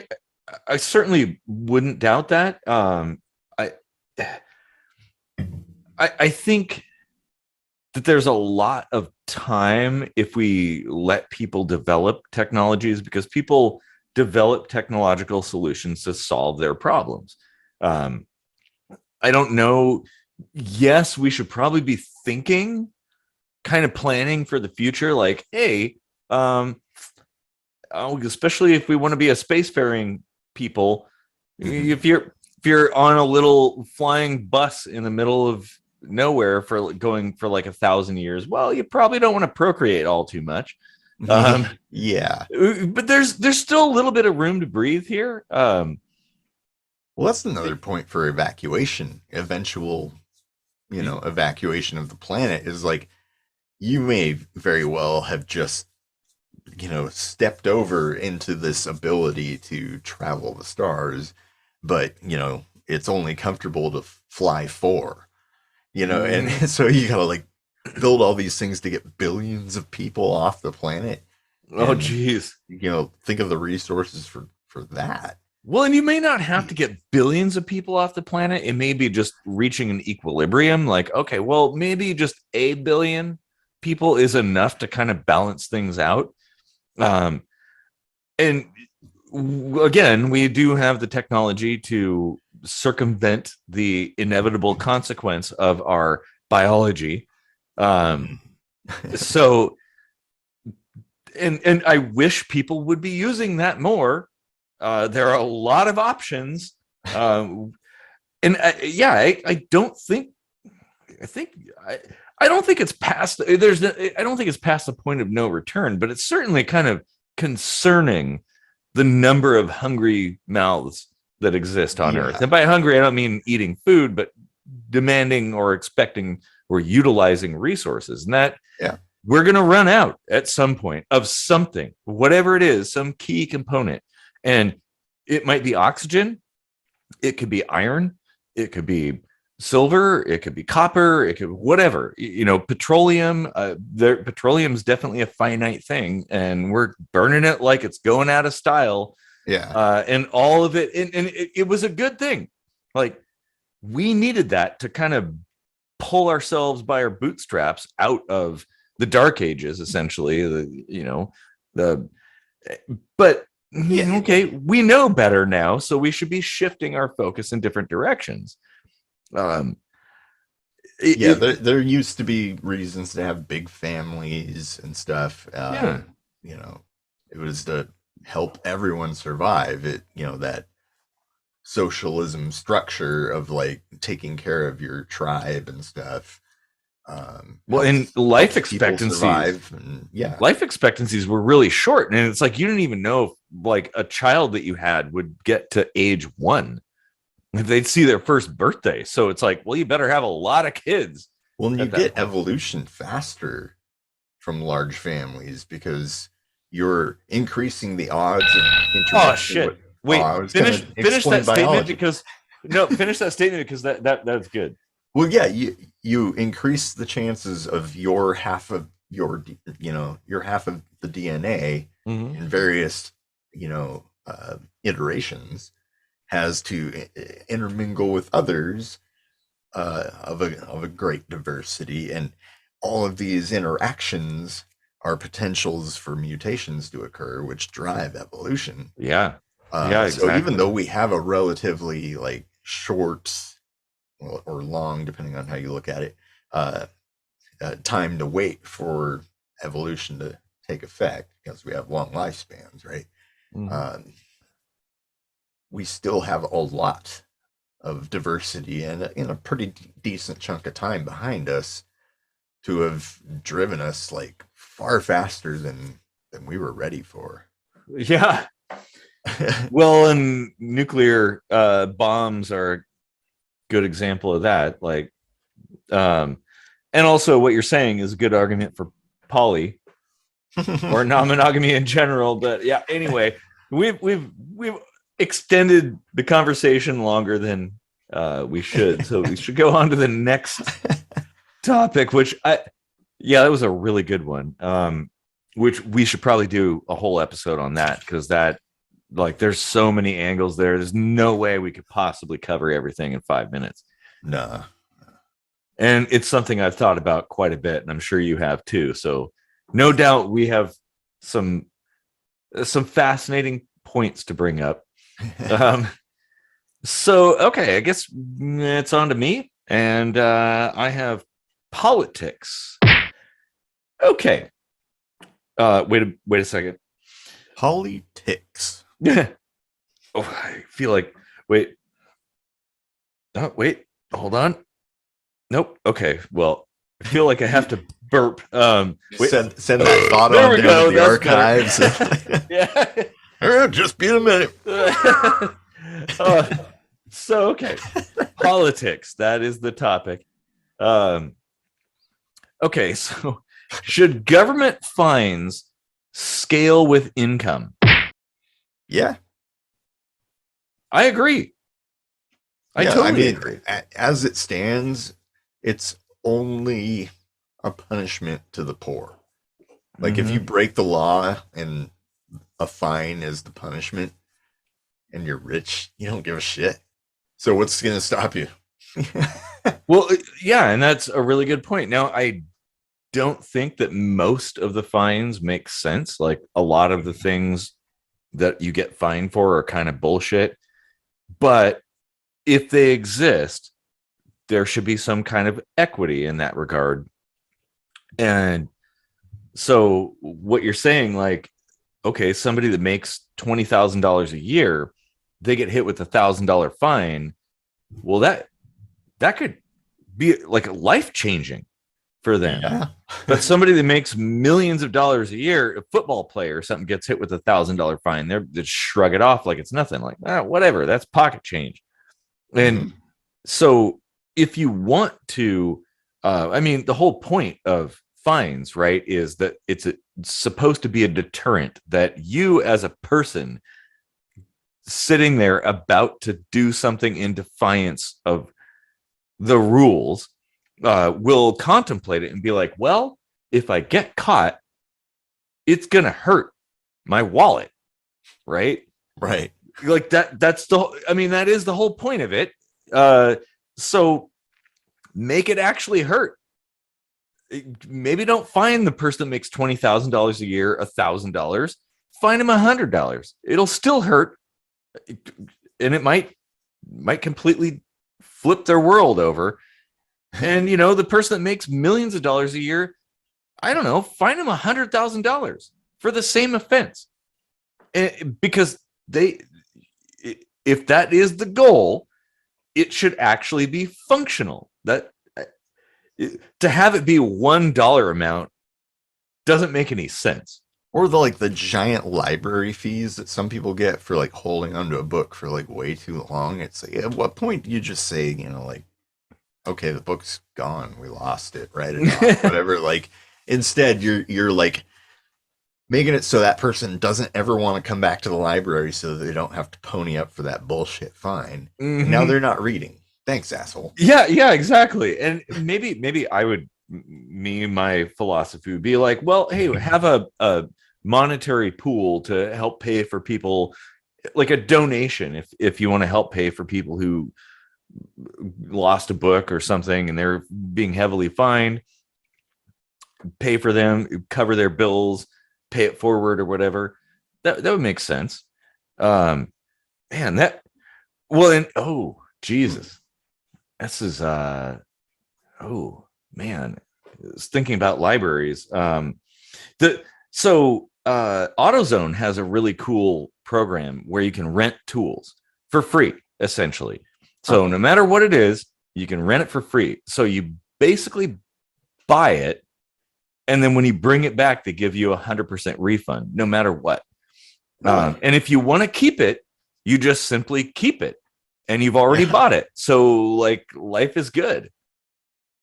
I certainly wouldn't doubt that. I I think that there's a lot of time if we let people develop technologies, because people develop technological solutions to solve their problems. Um, I don't know. Yes, we should probably be thinking, kind of planning for the future, like, hey, um, especially if we want to be a spacefaring people, Mhm. if you're on a little flying bus in the middle of nowhere for going for like 1,000 years, well, you probably don't want to procreate all too much. Um, Yeah. but there's still a little bit of room to breathe here. Well, that's another point for evacuation. Eventual, evacuation of the planet is like you may very well have just, stepped over into this ability to travel the stars, but, it's only comfortable to fly 4. And so you gotta like build all these things to get billions of people off the planet, Oh, and geez. think of the resources for that. Well, and you may not have to get billions of people off the planet. It may be just reaching an equilibrium. Like, okay, well, maybe just a billion people is enough to kind of balance things out. Um, and again, we do have the technology to circumvent the inevitable consequence of our biology. Um, so, and I wish people would be using that more. There are a lot of options, and I don't think. I don't think it's past. I don't think it's past the point of no return, but it's certainly kind of concerning the number of hungry mouths that exist on Earth. And by hungry, I don't mean eating food, but demanding or expecting or utilizing resources. And that we're going to run out at some point of something, whatever it is, some key component. And it might be oxygen, it could be iron, it could be silver, it could be copper, it could whatever. Petroleum. Petroleum is definitely a finite thing, and we're burning it like it's going out of style. And all of it, and it was a good thing. Like, we needed that to kind of pull ourselves by our bootstraps out of the dark ages, essentially. But okay, we know better now, so we should be shifting our focus in different directions. There used to be reasons to have big families and stuff. It was to help everyone survive. That socialism structure of like taking care of your tribe and stuff. And life expectancies, life expectancies were really short, and it's like you didn't even know if like a child that you had would get to age 1 if they'd see their first birthday. So it's like, well, you better have a lot of kids. Well, and you get evolution faster from large families because you're increasing the odds of interaction. Oh shit! Wait, finish that statement because finish that statement because that's good. Well, yeah, you increase the chances of your half of your half of the DNA in various iterations has to intermingle with others of a great diversity, and all of these interactions are potentials for mutations to occur, which drive evolution. Exactly. So even though we have a relatively like short or long, depending on how you look at it, time to wait for evolution to take effect, because we have long lifespans, right? We still have a lot of diversity and a pretty decent chunk of time behind us to have driven us like far faster than we were ready for. Yeah. Well, and nuclear bombs are a good example of that. Like, and also what you're saying is a good argument for poly or non-monogamy in general. But yeah, anyway, we've extended the conversation longer than we should, so we should go on to the next topic, which that was a really good one, which we should probably do a whole episode on that, because that, like, there's so many angles there's no way we could possibly cover everything in 5 minutes. Nah. And it's something I've thought about quite a bit, and I'm sure you have too, so no doubt we have some fascinating points to bring up. So okay, I guess it's on to me, and I have politics. Okay. Wait a second. Politics. Oh, I feel like wait. Oh, wait. Hold on. Nope. Okay. Well, I feel like I have to burp. Send that thought on down to the archives. Yeah. Just be a minute. So okay, politics. That is the topic. Okay, so should government fines scale with income? Yeah, I agree. I totally agree. As it stands, it's only a punishment to the poor. Like if you Mhm. break the law and a fine is the punishment and you're rich, you don't give a shit. So what's going to stop you? Well, yeah, and that's a really good point. Now, I don't think that most of the fines make sense. Like a lot of the things that you get fined for are kind of bullshit. But if they exist, there should be some kind of equity in that regard. And so what you're saying, like, okay, somebody that makes $20,000 a year, they get hit with $1,000 fine. Well, that could be like life changing for them. Yeah. But somebody that makes millions of dollars a year, a football player or something, gets hit with $1,000 fine, they just shrug it off like it's nothing. Like, whatever, that's pocket change. And Mhm. so if you want to, I mean, the whole point of fines, right, is that it's supposed to be a deterrent that you as a person sitting there about to do something in defiance of the rules will contemplate it and be like, well, if I get caught, it's going to hurt my wallet, right? Right. Like that's I mean, that is the whole point of it. So make it actually hurt. Maybe don't find the person that makes $20,000 a year $1,000. Find him $100. It'll still hurt, and it might completely flip their world over. And the person that makes millions of dollars a year, I don't know, find him $100,000 for the same offense, because if that is the goal, it should actually be functional. That to have it be $1 amount doesn't make any sense. Or the giant library fees that some people get for like holding onto a book for like way too long. It's like, at what point do you just say, like, okay, the book's gone, we lost it, write it off, whatever. Like instead, you're like making it so that person doesn't ever want to come back to the library, so that they don't have to pony up for that bullshit fine. And now Mm-hmm. they're not reading. Thanks, asshole. Yeah, exactly. And maybe I would, my philosophy would be like, well, hey, have a monetary pool to help pay for people, like a donation, if you want to help pay for people who lost a book or something and they're being heavily fined, pay for them, cover their bills, pay it forward or whatever. That would make sense. Um, man, that well, and oh Jesus, this is oh man, I was thinking about libraries. The so AutoZone has a really cool program where you can rent tools for free, essentially. So Huh. no matter what it is, you can rent it for free. So you basically buy it, and then when you bring it back, they give you 100% refund, no matter what. Really? And if you want to keep it, you just simply keep it, and you've already bought it. So like life is good.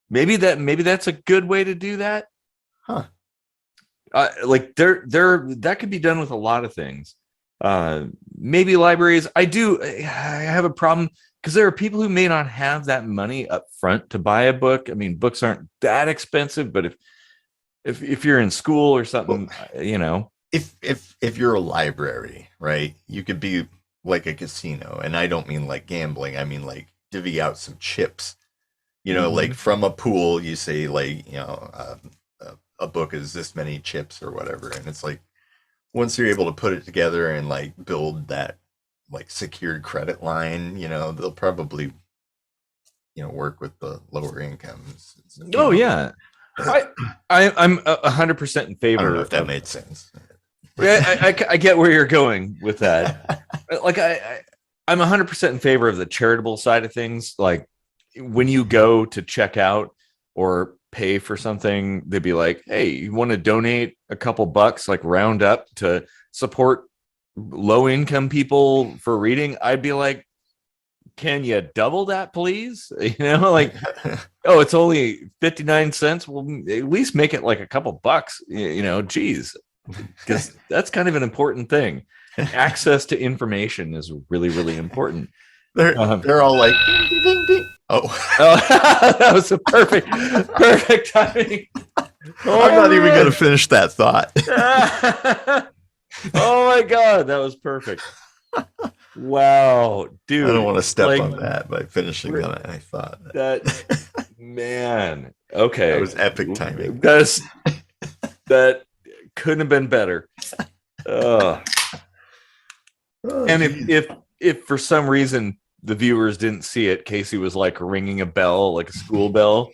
Maybe that's a good way to do that. Huh. Like that could be done with a lot of things. Maybe libraries. I have a problem because there are people who may not have that money up front to buy a book. I mean, books aren't that expensive, but if you're in school or Well, something, if you're a library, right, you could be like a casino, and I don't mean like gambling. I mean like divvy out some chips. Like Mhm. from a pool, you say like a book is this many chips or whatever, and it's like once you're able to put it together and like build that like secured credit line, they'll probably work with the lower incomes. Oh yeah, I, I'm 100% in I don't know if favor that of. made sense. I get where you're going with that. Like I'm 100% in favor of the charitable side of things. Like when you go to check out or pay for something, they'd be like, hey, you want to donate a couple bucks, like round up to support low income people for reading? I'd be like, can you double that, please? Like, oh, it's only 59 cents. Well, at least make it like a couple bucks, geez, because that's kind of an important thing. Access to information is really, really important. they're Um, they're all like ding, ding, ding, ding. Oh, Oh, that was a perfect timing. I'm not even going to finish that thought. Oh my god, that was perfect. Wow, dude. I don't want to step like, on that by finishing on it. I thought that man. that Okay. was epic timing. That couldn't have been better. Oh, And geez. if for some reason the viewers didn't see it, Casey was like ringing a bell, like a school bell,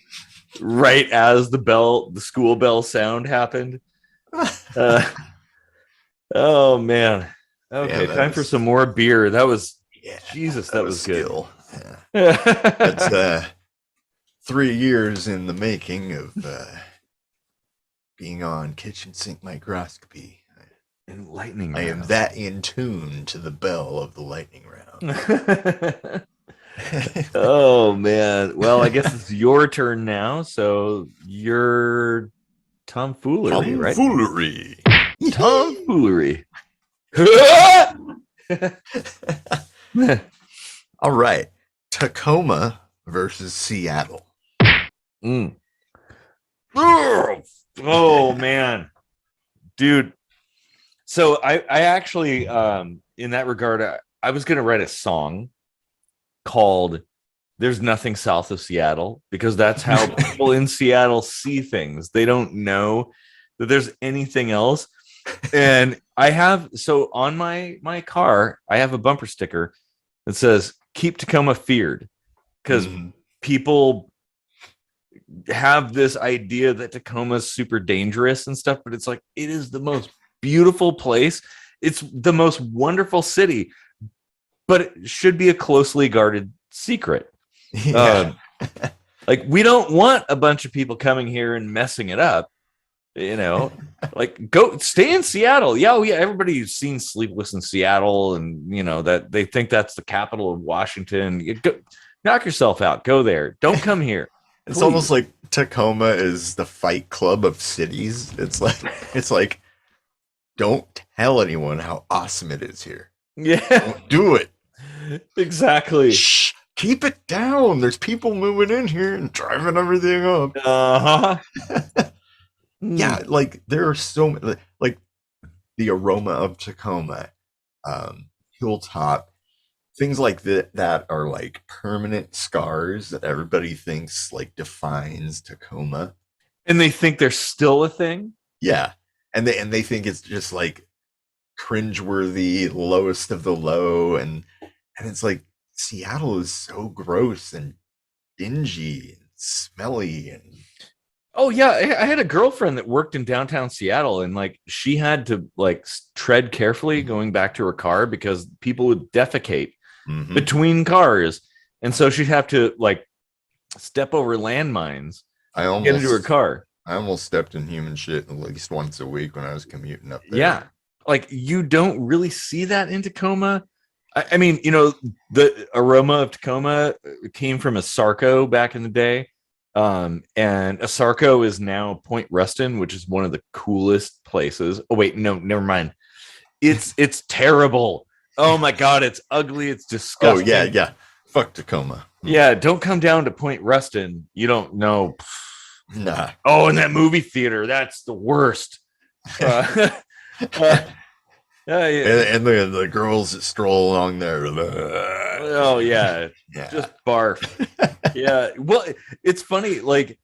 right as the school bell sound happened. Oh man. Okay, Damn, that time for was some more beer. That was yeah, Jesus, that that was was good. skill. Yeah. That's 3 years in the making of being on kitchen sink microscopy. And lightning I am round. that in tune to the bell of the lightning round. Oh man. Well, I guess it's your turn now. So you're tomfoolery, right? Tomfoolery. Tomfoolery. All right. Tacoma versus Seattle. Mm. Oh man, dude. So I actually in that regard I was gonna write a song called "There's Nothing South of Seattle" because that's how people in Seattle see things. They don't know that there's anything else. And I have on my car I have a bumper sticker that says "Keep Tacoma Feared" because people have this idea that Tacoma is super dangerous and stuff, but it's like it is the most beautiful place. It's the most wonderful city, but it should be a closely guarded secret. Yeah. Like we don't want a bunch of people coming here and messing it up. You know, like go stay in Seattle. Yeah, everybody's seen Sleepless in Seattle, and you know that they think that's the capital of Washington. You go, knock yourself out. Go there. Don't come here. It's Please. almost like Tacoma is the Fight Club of cities. It's like don't tell anyone how awesome it is here. Yeah, Don't do it. exactly. Shh, keep it down. There's people moving in here and driving everything up. Yeah, like there are so many, like the aroma of Tacoma, Hilltop, things like that are like permanent scars that everybody thinks like defines Tacoma. And they think they're still a thing. Yeah, and they think it's just like cringeworthy, lowest of the low, and it's like Seattle is so gross and dingy and smelly and Oh yeah, I had a girlfriend that worked in downtown Seattle, and like she had to like tread carefully going back to her car because people would defecate between cars, and so she'd have to like step over landmines to get into her car. I almost stepped in human shit at least once a week when I was commuting up there. Yeah, like you don't really see that in Tacoma. I mean, you know, the aroma of Tacoma came from a Sarco back in the day. And Asarco is now Point Ruston, which is one of the coolest places. Oh wait, no, never mind. It's terrible. Oh my god, it's ugly. It's disgusting. Oh yeah. Fuck Tacoma. Yeah, don't come down to Point Ruston. You don't know. Nah. Oh, in that movie theater, that's the worst. And the girls that stroll along there. Oh yeah, just barf. Yeah, well, it's funny. Like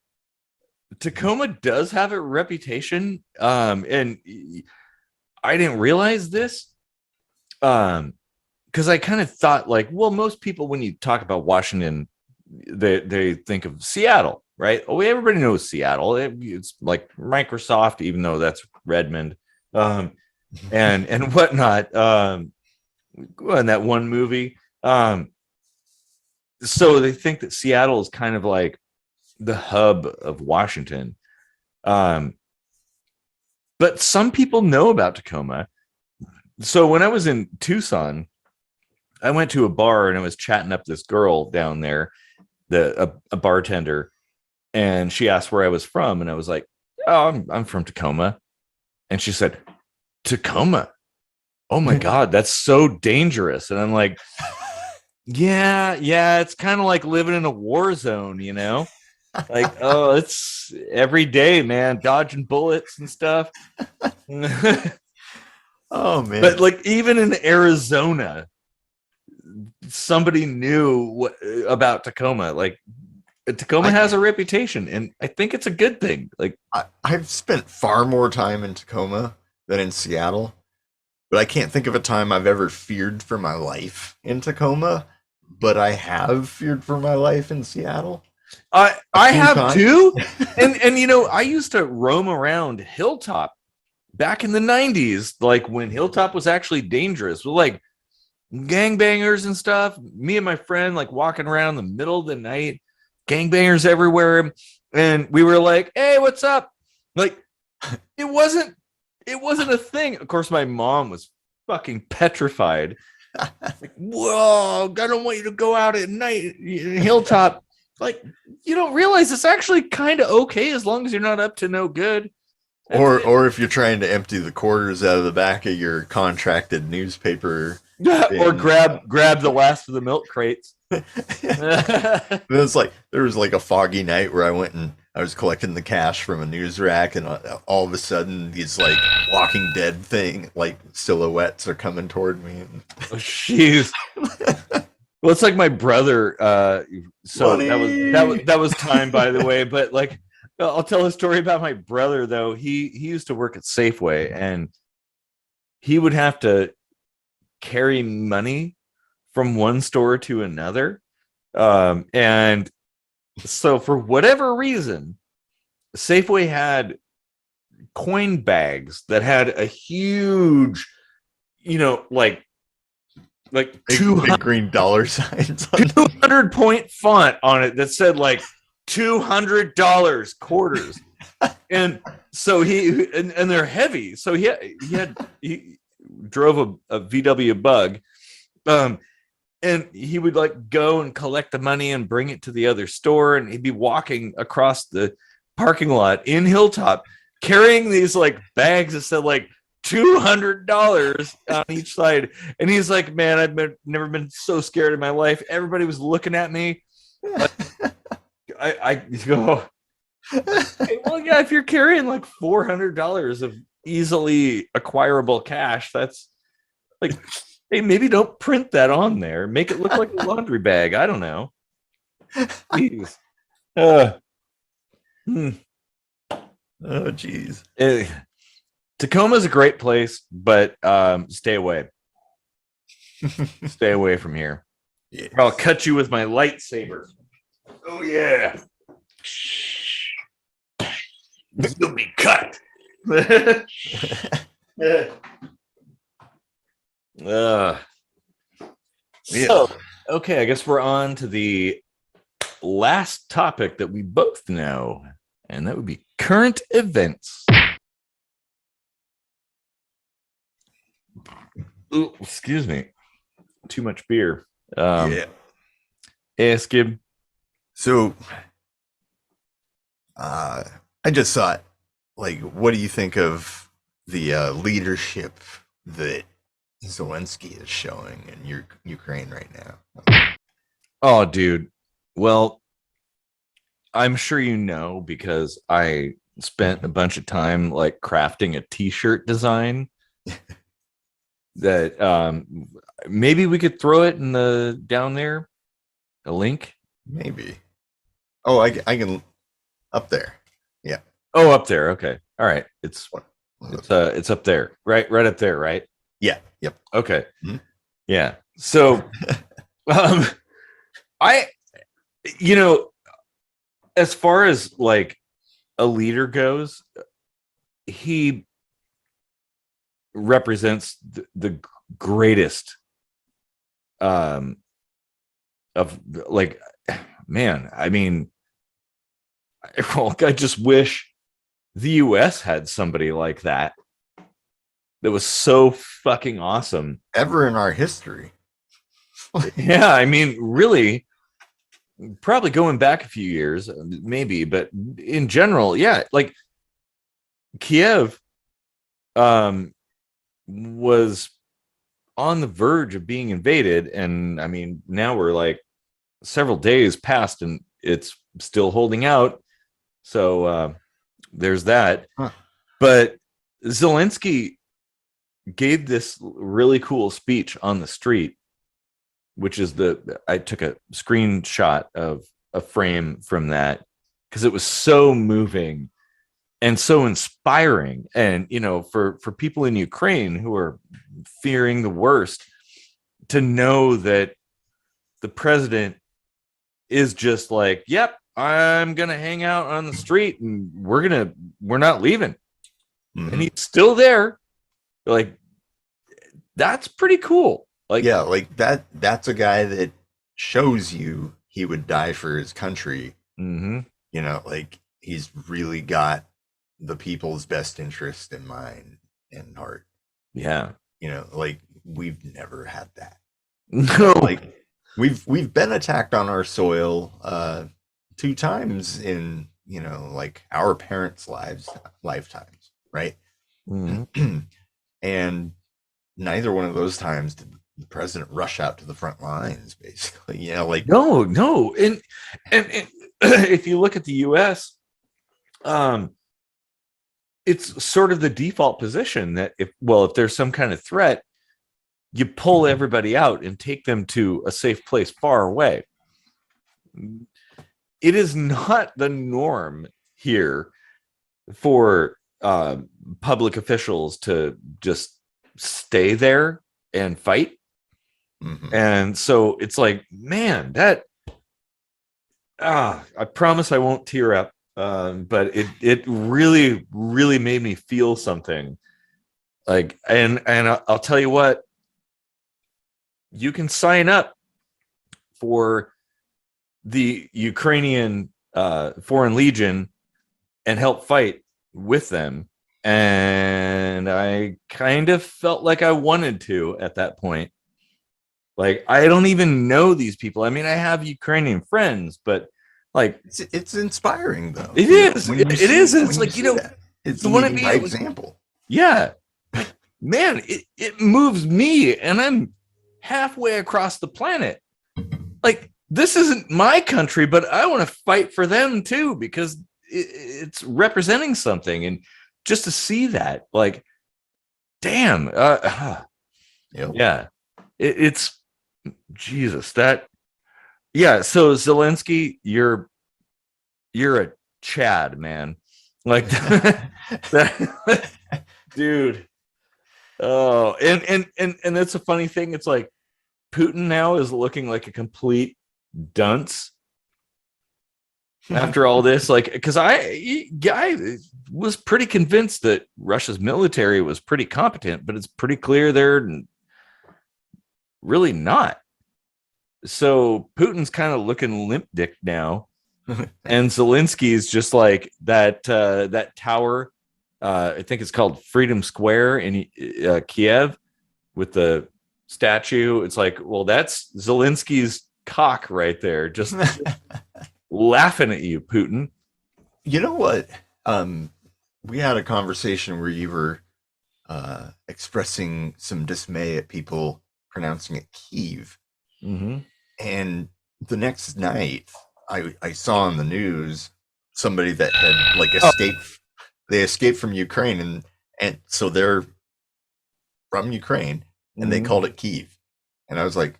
Tacoma does have a reputation, and I didn't realize this, because I kind of thought like, well, most people when you talk about Washington, they think of Seattle, right? Oh, everybody knows Seattle. It's like Microsoft, even though that's Redmond. And whatnot. In that one movie. So they think that Seattle is kind of like the hub of Washington. But some people know about Tacoma. So when I was in Tucson, I went to a bar and I was chatting up this girl down there, a bartender, and she asked where I was from, and I was like, "Oh, I'm from Tacoma," and she said, "Tacoma? Oh my god, that's so dangerous!" And I'm like, Yeah, it's kind of like living in a war zone, you know? Like, oh, it's every day, man, dodging bullets and stuff. But Oh man. like even in Arizona, somebody knew about Tacoma. Like Tacoma I has a reputation, and I think it's a good thing. Like, I've spent far more time in Tacoma than in Seattle, but I can't think of a time I've ever feared for my life in Tacoma, but I have feared for my life in Seattle a I few have times. too, and you know, I used to roam around Hilltop back in the '90s, like when Hilltop was actually dangerous. With like gangbangers and stuff. Me and my friend like walking around in the middle of the night, gangbangers everywhere, and we were like, "Hey, what's up?" Like it wasn't it wasn't a thing. Of course, my mom was fucking petrified. Like, whoa, I don't want you to go out at night in Hilltop. Like, you don't realize it's actually kind of okay as long as you're not up to no good. That's it. Or if you're trying to empty the quarters out of the back of your contracted newspaper Or bin. grab the last of the milk crates. It's like there was like a foggy night where I went and I was collecting the cash from a news rack, and all of a sudden these like Walking Dead thing like silhouettes are coming toward me. Oh, jeez. Well, it's like my brother. So Money. that was time, by the way. But like, I'll tell a story about my brother. Though he used to work at Safeway, and he would have to carry money from one store to another. And so for whatever reason, Safeway had coin bags that had a huge, you know, like Big green dollar signs on them. 200 point font on it that said like $200 quarters. And so and they're heavy. So he drove a VW Bug. And he would like go and collect the money and bring it to the other store, and he'd be walking across the parking lot in Hilltop carrying these like bags that said like $200 on each side. And he's like, man, never been so scared in my life. Everybody was looking at me. I go, hey, well, yeah, if you're carrying like $400 of easily acquirable cash, that's like, hey, maybe don't print that on there. Make it look like a laundry bag. I don't know. Jeez. Hmm. Oh, geez. Tacoma is a great place, but stay away. Stay away from here. Yes. I'll cut you with my lightsaber. Oh yeah. You'll be cut. So, okay, I guess we're on to the last topic that we both know, and that would be current events. Ooh, excuse me. Too much beer. Yeah. Ask him. So, I just thought, like, what do you think of the leadership that Zelenskyy is showing in Ukraine right now? Oh, dude. Well, I'm sure you know because I spent a bunch of time like crafting a t-shirt design that maybe we could throw it in the down there, a link. Maybe. Oh, I can up there. Yeah. Oh, up there. Okay. All right. It's up there. Right up there, right? Yeah. Yep. Okay. Mm-hmm. Yeah. So I as far as like a leader goes, he represents the greatest of like, man, I mean, I just wish the US had somebody like that was so fucking awesome ever in our history. Yeah, I mean, really, probably going back a few years, maybe, but in general, yeah, like Kiev was on the verge of being invaded. And I mean, now we're like several days past and it's still holding out. So there's that. Huh. But Zelenskyy gave this really cool speech on the street, which is I took a screenshot of a frame from that because it was so moving and so inspiring. And, you know, for people in Ukraine who are fearing the worst, to know that the president is just like, yep, I'm going to hang out on the street and we're not leaving. Mm-hmm. And he's still there. Like, that's pretty cool. Like, yeah, like that's a guy that shows you he would die for his country. Mm-hmm. You know, like he's really got the people's best interest in mind and heart. Yeah. You know, like we've never had that. No. Like we've been attacked on our soil 2 times in, you know, like our parents' lifetimes, right? Mm-hmm. And neither one of those times did the president rush out to the front lines, basically. Yeah, like no. And if you look at the US, it's sort of the default position that if there's some kind of threat, you pull everybody out and take them to a safe place far away. It is not the norm here for public officials to just stay there and fight. Mm-hmm. And so it's like, man, that I promise I won't tear up, but it really, really made me feel something. Like, and I'll tell you what, you can sign up for the Ukrainian Foreign Legion and help fight with them. And I kind of felt like I wanted to at that point. Like, I don't even know these people. I mean, I have Ukrainian friends, but like, it's inspiring though. It is. It is. It's like, you know, that, it's leading by example. Yeah. Like, man, it moves me, and I'm halfway across the planet. Like, this isn't my country, but I want to fight for them too, because it's representing something. And just to see that, like, damn. Yeah. It's Jesus. Yeah. So Zelenskyy, you're a Chad, man. Like that, dude. Oh, and that's a funny thing. It's like Putin now is looking like a complete dunce after all this. Like, because I was pretty convinced that Russia's military was pretty competent, but it's pretty clear they're really not. So Putin's kind of looking limp dick now. And Zelenskyy is just like that tower. I think it's called Freedom Square in Kyiv with the statue. It's like, well, that's Zelenskyy's cock right there, just laughing at you, Putin. You know what? We had a conversation where you were expressing some dismay at people pronouncing it Kyiv. Mm-hmm. And the next night, I saw on the news somebody that had like escaped. They escaped from Ukraine, and so they're from Ukraine, and they called it Kyiv. And I was like,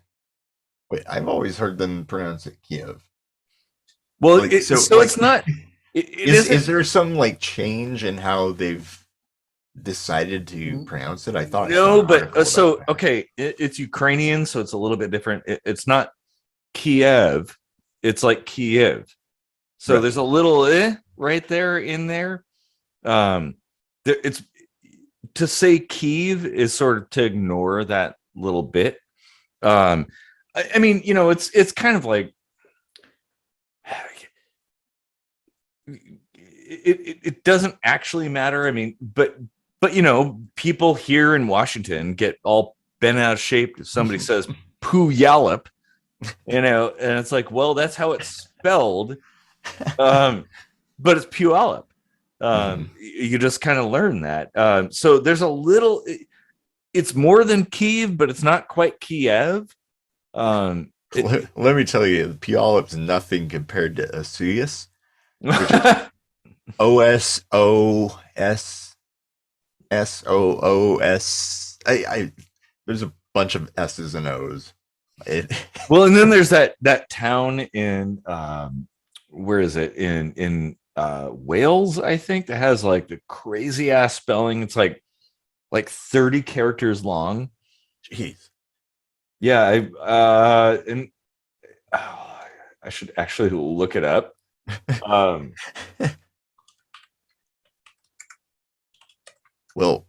wait, I've always heard them pronounce it Kyiv. Well, like, so like, it's not. Is there some like change in how they've decided to pronounce it? I thought no, but so okay, it's Ukrainian, so it's a little bit different. It's not Kiev, it's like Kyiv. So right. There's a little right there in there. It's to say Kyiv is sort of to ignore that little bit. I mean, you know, it's kind of like it doesn't actually matter. I mean, but you know, people here in Washington get all bent out of shape if somebody says Puyallup, you know, and it's like, well, that's how it's spelled. But it's Puyallup. You just kind of learn that. So there's a little, it's more than Kyiv, but it's not quite Kiev. Let me tell you, Puyallup is nothing compared to Osius, which is OSOSSOOS. There's a bunch of S's and O's. Well, and then there's that town in where is it in Wales, I think, that has like the crazy ass spelling. It's like 30 characters long. Jeez. Yeah, I should actually look it up. Well,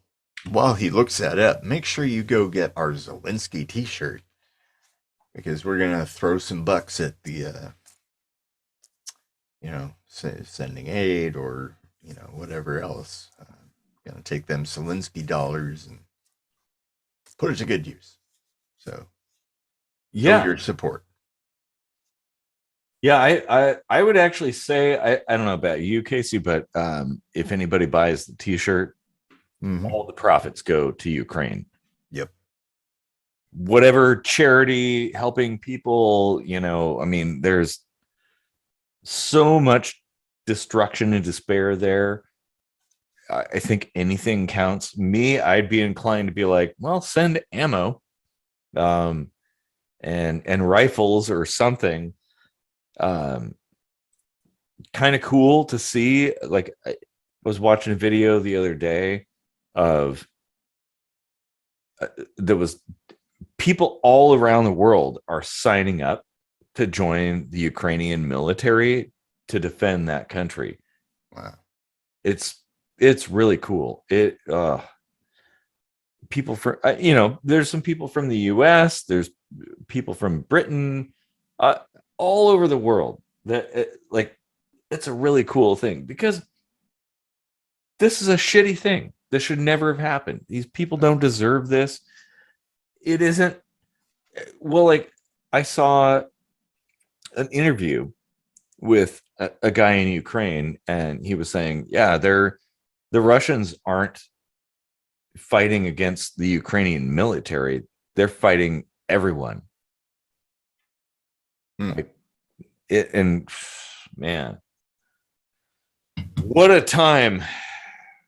while he looks that up, make sure you go get our Zelenskyy t-shirt, because we're gonna throw some bucks at the sending aid, or whatever else. Gonna take them Zelenskyy dollars and put it to good use. So show your support. Yeah, I would actually say, I don't know about you, Casey, but if anybody buys the t-shirt, all the profits go to Ukraine. Yep. Whatever charity helping people, I mean, there's so much destruction and despair there. I think anything counts. Me, I'd be inclined to be like, well, send ammo, and rifles or something. Kind of cool to see. Like, I was watching a video the other day of there was people all around the world are signing up to join the Ukrainian military to defend that country. Wow. It's really cool. People from there's some people from the US, there's people from Britain, all over the world, that it's a really cool thing, because this is a shitty thing. This should never have happened. These people don't deserve this. It isn't. Well, like, I saw an interview with a guy in Ukraine, and he was saying, yeah, the Russians aren't fighting against the Ukrainian military. They're fighting everyone. And man, what a time.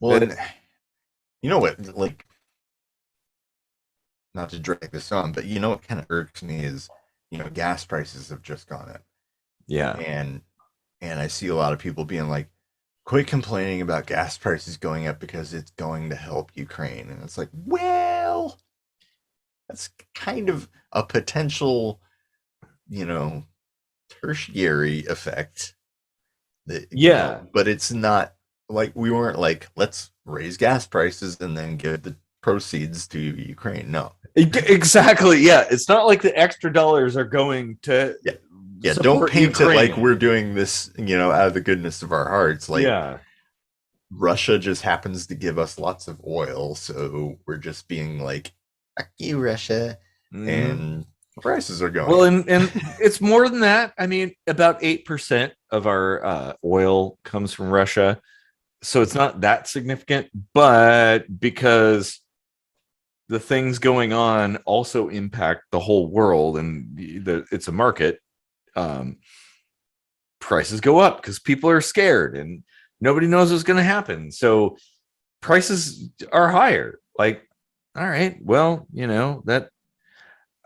Well, you know what, like, not to drag this on, but what kind of irks me is, gas prices have just gone up. Yeah. And I see a lot of people being like, quit complaining about gas prices going up because it's going to help Ukraine. And it's like, well, that's kind of a potential, tertiary effect. But it's not like, we weren't like, let's raise gas prices and then give the proceeds to Ukraine. No. Exactly. Yeah. It's not like the extra dollars are going to don't paint Ukraine. It like we're doing this, out of the goodness of our hearts. Like, Russia just happens to give us lots of oil, so we're just being like, fuck you, Russia. And prices are going. Well, and it's more than that. I mean, about 8% of our oil comes from Russia, so it's not that significant. But because the things going on also impact the whole world, and it's a market, prices go up because people are scared and nobody knows what's going to happen. So prices are higher. Like, all right, well, that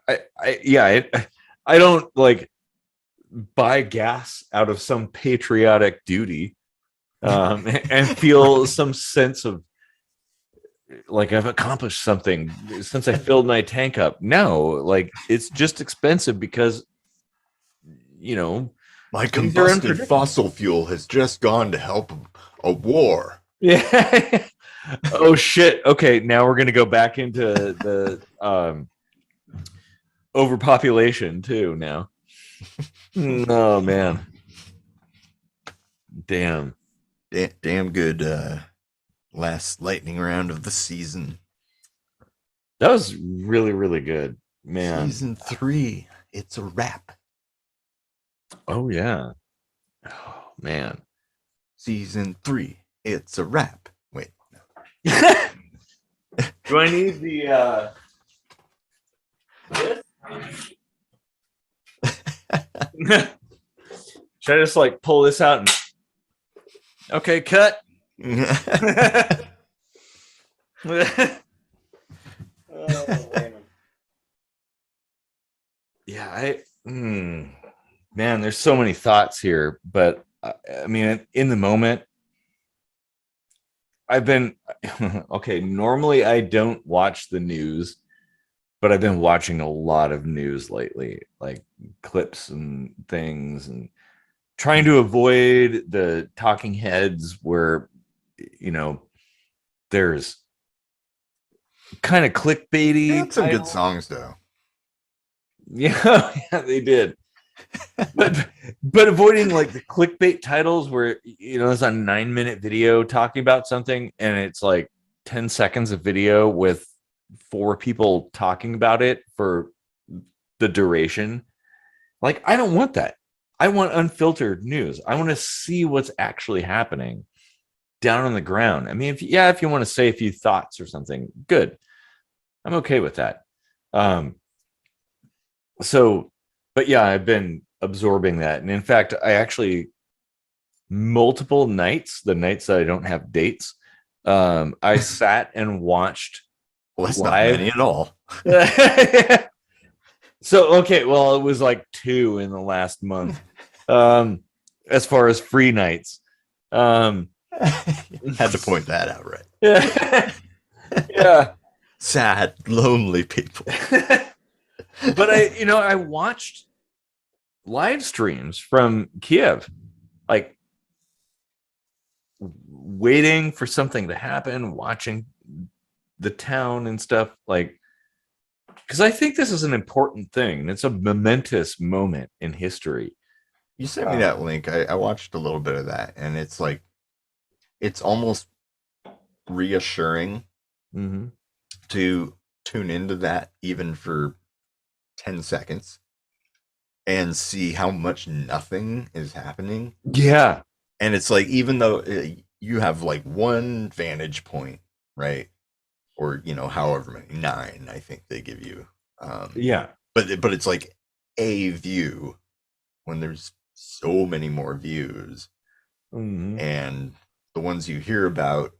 I don't like buy gas out of some patriotic duty, and feel some sense of like I've accomplished something since I filled my tank up. No, like, it's just expensive because my combusted fossil fuel has just gone to help a war. Yeah. Oh shit. Okay, now we're gonna go back into the overpopulation too now. Oh man. Damn good last lightning round of the season. That was really, really good, man. Season 3, it's a wrap. Oh yeah. Oh man. Season 3, it's a wrap. Wait, no. Do I need the this? Should I just like pull this out and okay, cut? Oh, yeah, man, there's so many thoughts here, but I mean, in the moment, I've been okay. Normally, I don't watch the news, but I've been watching a lot of news lately, like clips and things, and trying to avoid the talking heads where, you know, there's kind of They clickbaity had some good titles. songs though. Yeah, yeah, they did. But avoiding like the clickbait titles where it's a 9-minute video talking about something and it's like 10 seconds of video with 4 people talking about it for the duration. Like, I don't want that. I want unfiltered news. I want to see what's actually happening down on the ground. I mean, if you want to say a few thoughts or something, good. I'm okay with that. So, but yeah, I've been absorbing that. And in fact, I actually multiple nights, the nights that I don't have dates, I sat and watched Well, that's not live. many at all. So, okay, well, it was like 2 in the last month. As far as free nights. Had to point that out, right? Yeah. Sad, lonely people. But I watched live streams from Kiev, like waiting for something to happen, watching the town and stuff, like, because I think this is an important thing and it's a momentous moment in history. You sent me that link. I watched a little bit of that, and it's like, it's almost reassuring Mm-hmm. to tune into that even for 10 seconds and see how much nothing is happening. Yeah. And it's like, even though you have like one vantage point, right? Or, however many, 9, I think they give you. Yeah. But it's like a view when there's so many more views. Mm-hmm. And the ones you hear about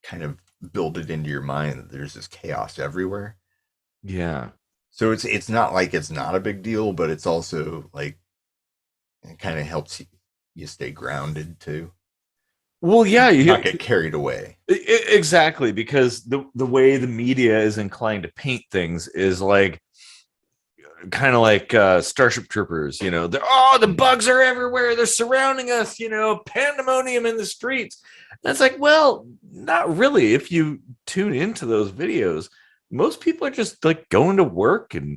kind of build it into your mind that there's this chaos everywhere. Yeah. So it's not like it's not a big deal, but it's also like it kind of helps you stay grounded too. Well, yeah, Not get carried away. exactly, because the way the media is inclined to paint things is like kind of like Starship Troopers. The bugs are everywhere, they're surrounding us, pandemonium in the streets. That's like, well, not really. If you tune into those videos, most people are just like going to work and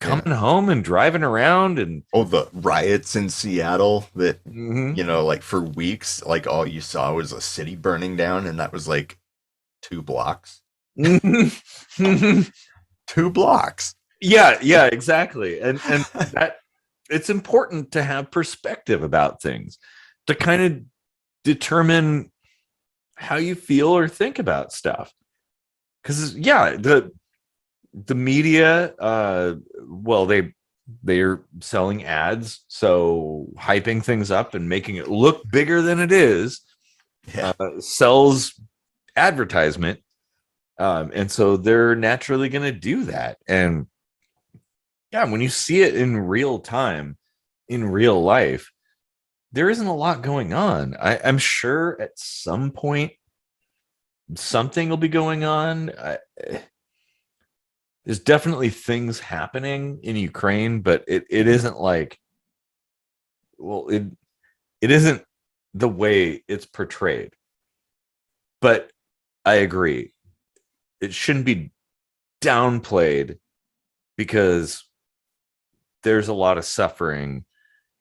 coming home and driving around. And the riots in Seattle that mm-hmm. like for weeks, like all you saw was a city burning down, and that was like 2 blocks. 2 blocks. Yeah, exactly. And that it's important to have perspective about things, to kind of determine how you feel or think about stuff. Because the media, well, they're selling ads, so hyping things up and making it look bigger than it is, sells advertisement. And so they're naturally going to do that. And yeah, when you see it in real time, in real life, there isn't a lot going on. I'm sure at some point something will be going on. There's definitely things happening in Ukraine, but it isn't like, well, it isn't the way it's portrayed. But I agree. It shouldn't be downplayed because there's a lot of suffering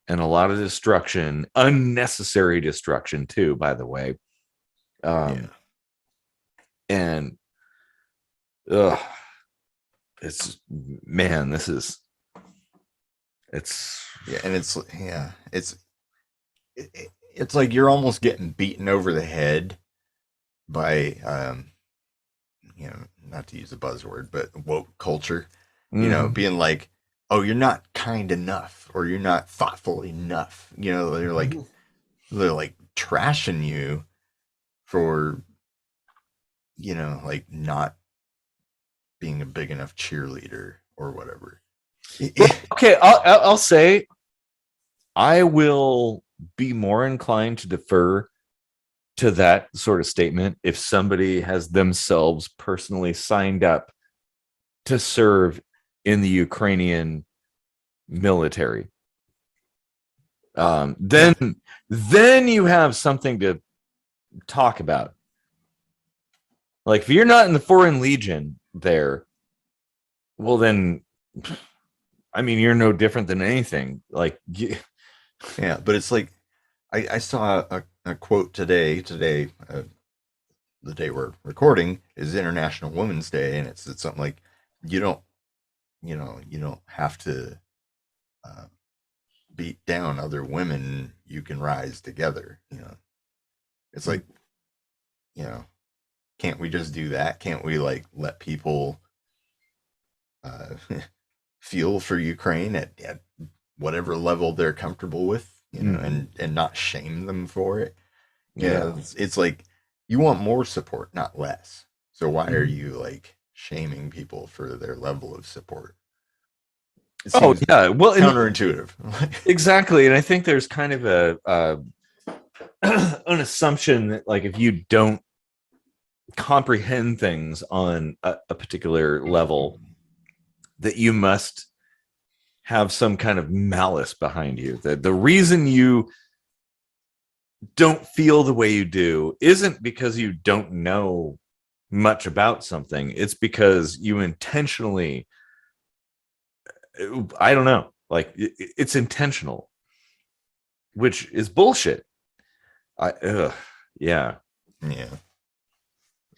and a lot of destruction, unnecessary destruction too, by the way. And it's, man, it's and it's like you're almost getting beaten over the head by not to use a buzzword, but woke culture, Mhm. being like, oh, you're not kind enough, or you're not thoughtful enough. They're like trashing you for, like not being a big enough cheerleader or whatever. Okay, I'll say I will be more inclined to defer to that sort of statement if somebody has themselves personally signed up to serve in the Ukrainian military. Then Yeah. then you have something to talk about. Like if you're not in the Foreign Legion there, well then, I mean, you're no different than anything. Like, Yeah, but it's like I saw a quote today. The day we're recording is International Women's Day, and it's something like, you don't you don't have to uh, beat down other women. You can rise together. It's like, you know can't we just do that? Can't we like let people uh, feel for Ukraine at whatever level they're comfortable with, and not shame them for it? yeah. It's like, you want more support, not less. So why are Mhm. you like shaming people for their level of support? It Oh seems yeah, well, and counterintuitive. exactly, and I think there's kind of an assumption that like if you don't comprehend things on a particular level, that you must have some kind of malice behind you. That the reason you don't feel the way you do isn't because you don't know much about something. It's because you intentionally, I don't know, like it's intentional, which is bullshit. Yeah. Yeah.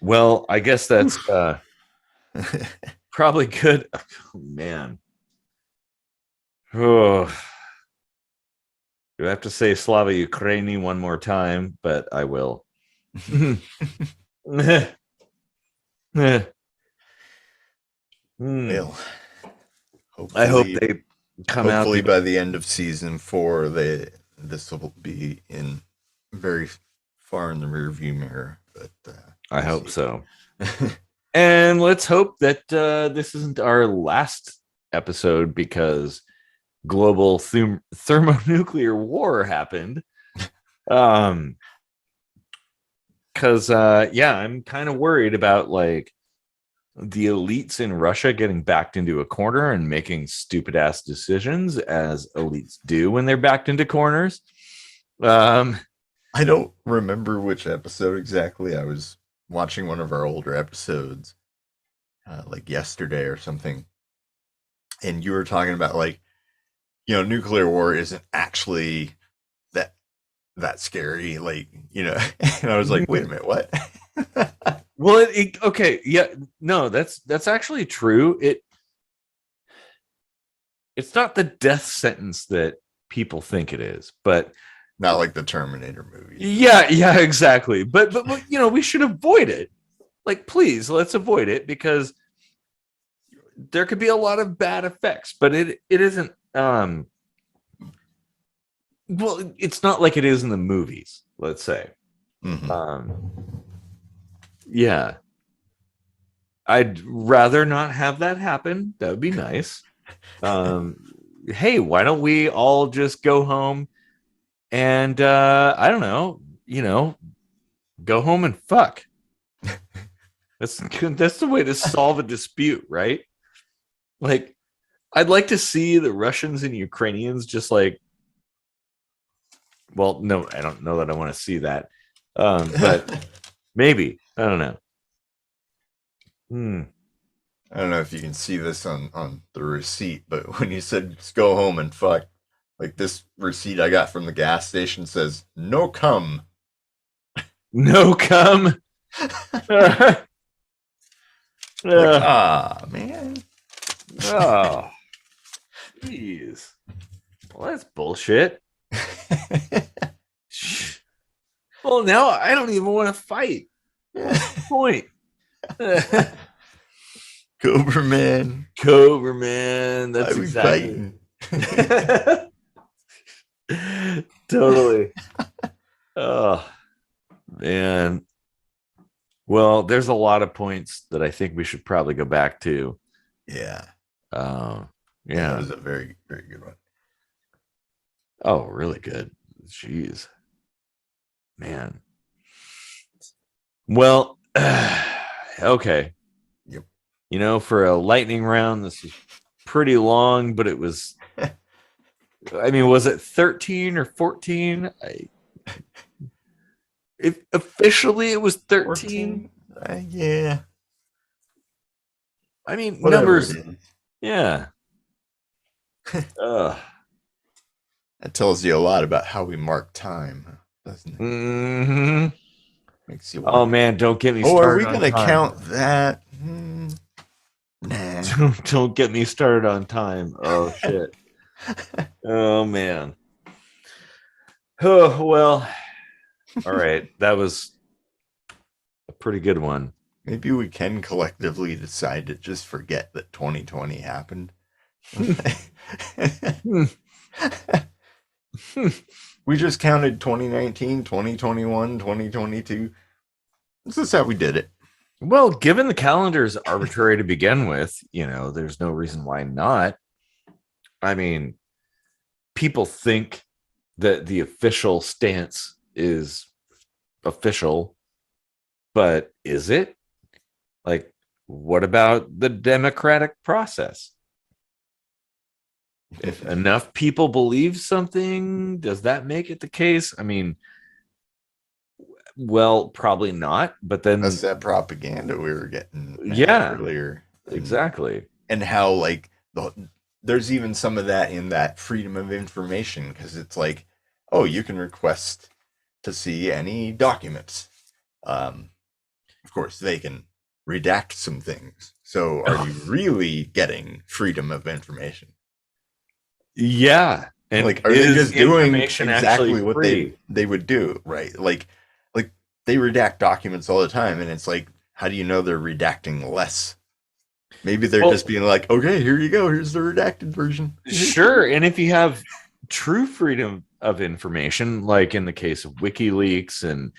Well, I guess that's Oof. probably good. Oh, man. Oh, do I have to say Slava Ukraini one more time? But I will. Well, I hope hopefully, they come out hopefully the. by the end of season 4, this will be in very far in the rearview mirror. But I we'll hope see. so. And let's hope that this isn't our last episode because global thermonuclear war happened. Um, because yeah, I'm kind of worried about like the elites in Russia getting backed into a corner and making stupid ass decisions as elites do when they're backed into corners. Um, I don't remember which episode exactly. I was watching one of our older episodes, like yesterday or something, and you were talking about like, nuclear war isn't actually that scary, like, and I was like, wait a minute, what? well, okay, yeah, no, that's actually true. It's not the death sentence that people think it is, but Not like the Terminator movies, no. yeah, exactly. But we should avoid it. Like, please, let's avoid it because there could be a lot of bad effects. But it isn't. Well, it's not like it is in the movies. Let's say. Mm-hmm. Um, yeah, I'd rather not have that happen. That would be nice. Um, hey, why don't we all just go home and I don't know, go home and fuck. That's the way to solve a dispute, right? Like, I'd like to see the Russians and Ukrainians just like, well, no, I don't know that I want to see that, but maybe I don't know. Hmm. I don't know if you can see this on the receipt, but when you said just go home and fuck, like this receipt I got from the gas station says no cum. No come. Like, uh, man. oh, jeez. Well, that's bullshit. Well, now I don't even want to fight. What's the point? Cobra Man. Cobra Man. That's Why we exactly. fighting? Totally. Oh, man. Well, there's a lot of points that I think we should probably go back to. Yeah. Uh, Yeah, that yeah. was a very, very good one. Oh, really good. Jeez. Man. Well, okay. Yep. You know, for a lightning round, this was pretty long, but it was, I mean, was it 13 or 14? If officially it was 13. 14. Yeah. I mean, Whatever it numbers, is. yeah. uh, That tells you a lot about how we mark time, doesn't it? hmm Makes you Oh wonder. man, don't get me Oh, are we started on gonna time. count that? Nah. Don't get me started on time. Oh shit. Oh man. Oh well. All right. That was a pretty good one. Maybe we can collectively decide to just forget that 2020 happened. We just counted 2019, 2021, 2022. This is how we did it. Well, given the calendar is arbitrary to begin with, there's no reason why not. I mean, people think that the official stance is official, but is it? Like, what about the democratic process? If enough people believe something, does that make it the case? I mean, well, probably not, but then That's that propaganda we were getting at yeah, earlier. exactly. And how, like, there's even some of that in that freedom of information, because it's like, oh, you can request to see any documents. Of course, they can redact some things. So, are you really getting freedom of information? Yeah. And Like, are they is just doing information actually exactly what free? they would do, right? Like they redact documents all the time, and it's like, how do you know they're redacting less? Maybe they're just Well, being like, okay, here you go, here's the redacted version. sure. And if you have true freedom of information, like in the case of WikiLeaks and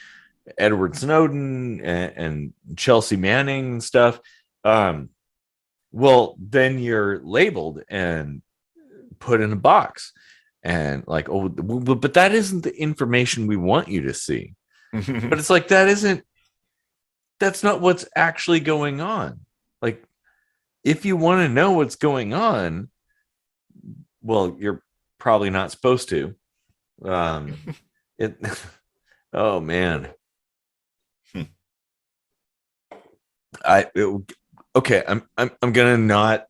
Edward Snowden and Chelsea Manning and stuff, well, then you're labeled and put in a box. And like, oh, but that isn't the information we want you to see. But it's like, that's not what's actually going on. Like, if you want to know what's going on, well, you're probably not supposed to. It. Oh man. Okay. I'm gonna not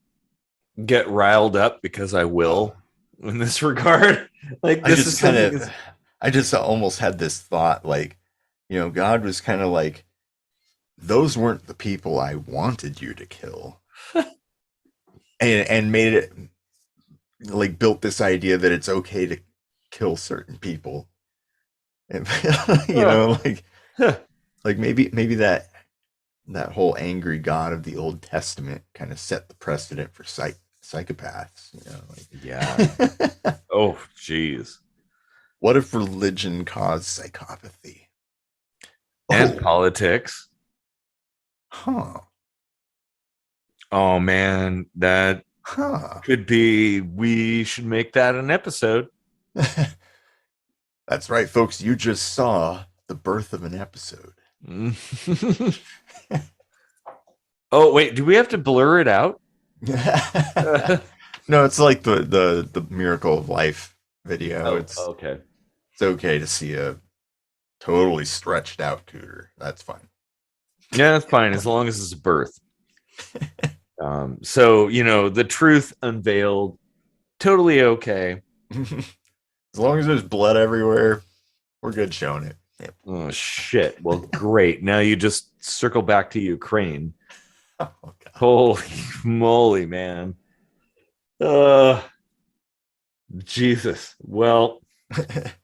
get riled up because I will in this regard. Like I this is just kind something. of, I just almost had this thought, like, God was kind of like, those weren't the people I wanted you to kill, and made it, like, built this idea that it's okay to kill certain people. And, like, maybe that whole angry God of the Old Testament kind of set the precedent for psychopaths. Yeah. Oh, jeez. What if religion caused psychopathy? And politics. Huh. Oh man, that Huh. could be. We should make that an episode. That's right, folks. You just saw the birth of an episode. Oh wait, do we have to blur it out? No, it's like the miracle of life video. Oh, It's okay. okay to see a totally stretched out cooter. That's fine. Yeah, that's fine as long as it's a birth. So the truth unveiled, totally okay. As long as there's blood everywhere, we're good showing it. Yep. Oh shit. Well, great. Now you just circle back to Ukraine. Oh, God. Holy moly, man. Jesus. Well,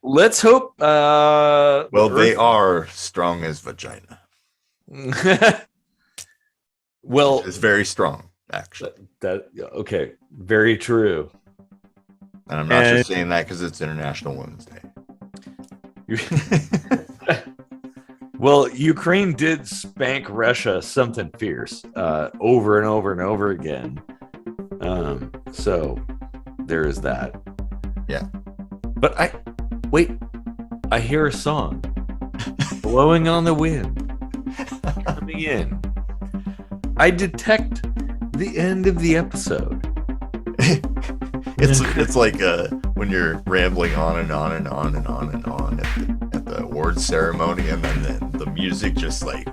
let's hope Well, they are strong as vagina. Well, It's very strong, actually. okay, very true. And I'm not just saying that because it's International Women's Day. Well, Ukraine did spank Russia something fierce over and over and over again. So there is that. Yeah. But I hear a song blowing on the wind coming in. I detect the end of the episode. It's like when you're rambling on and on and on and on and on at the awards ceremony, and then the music just like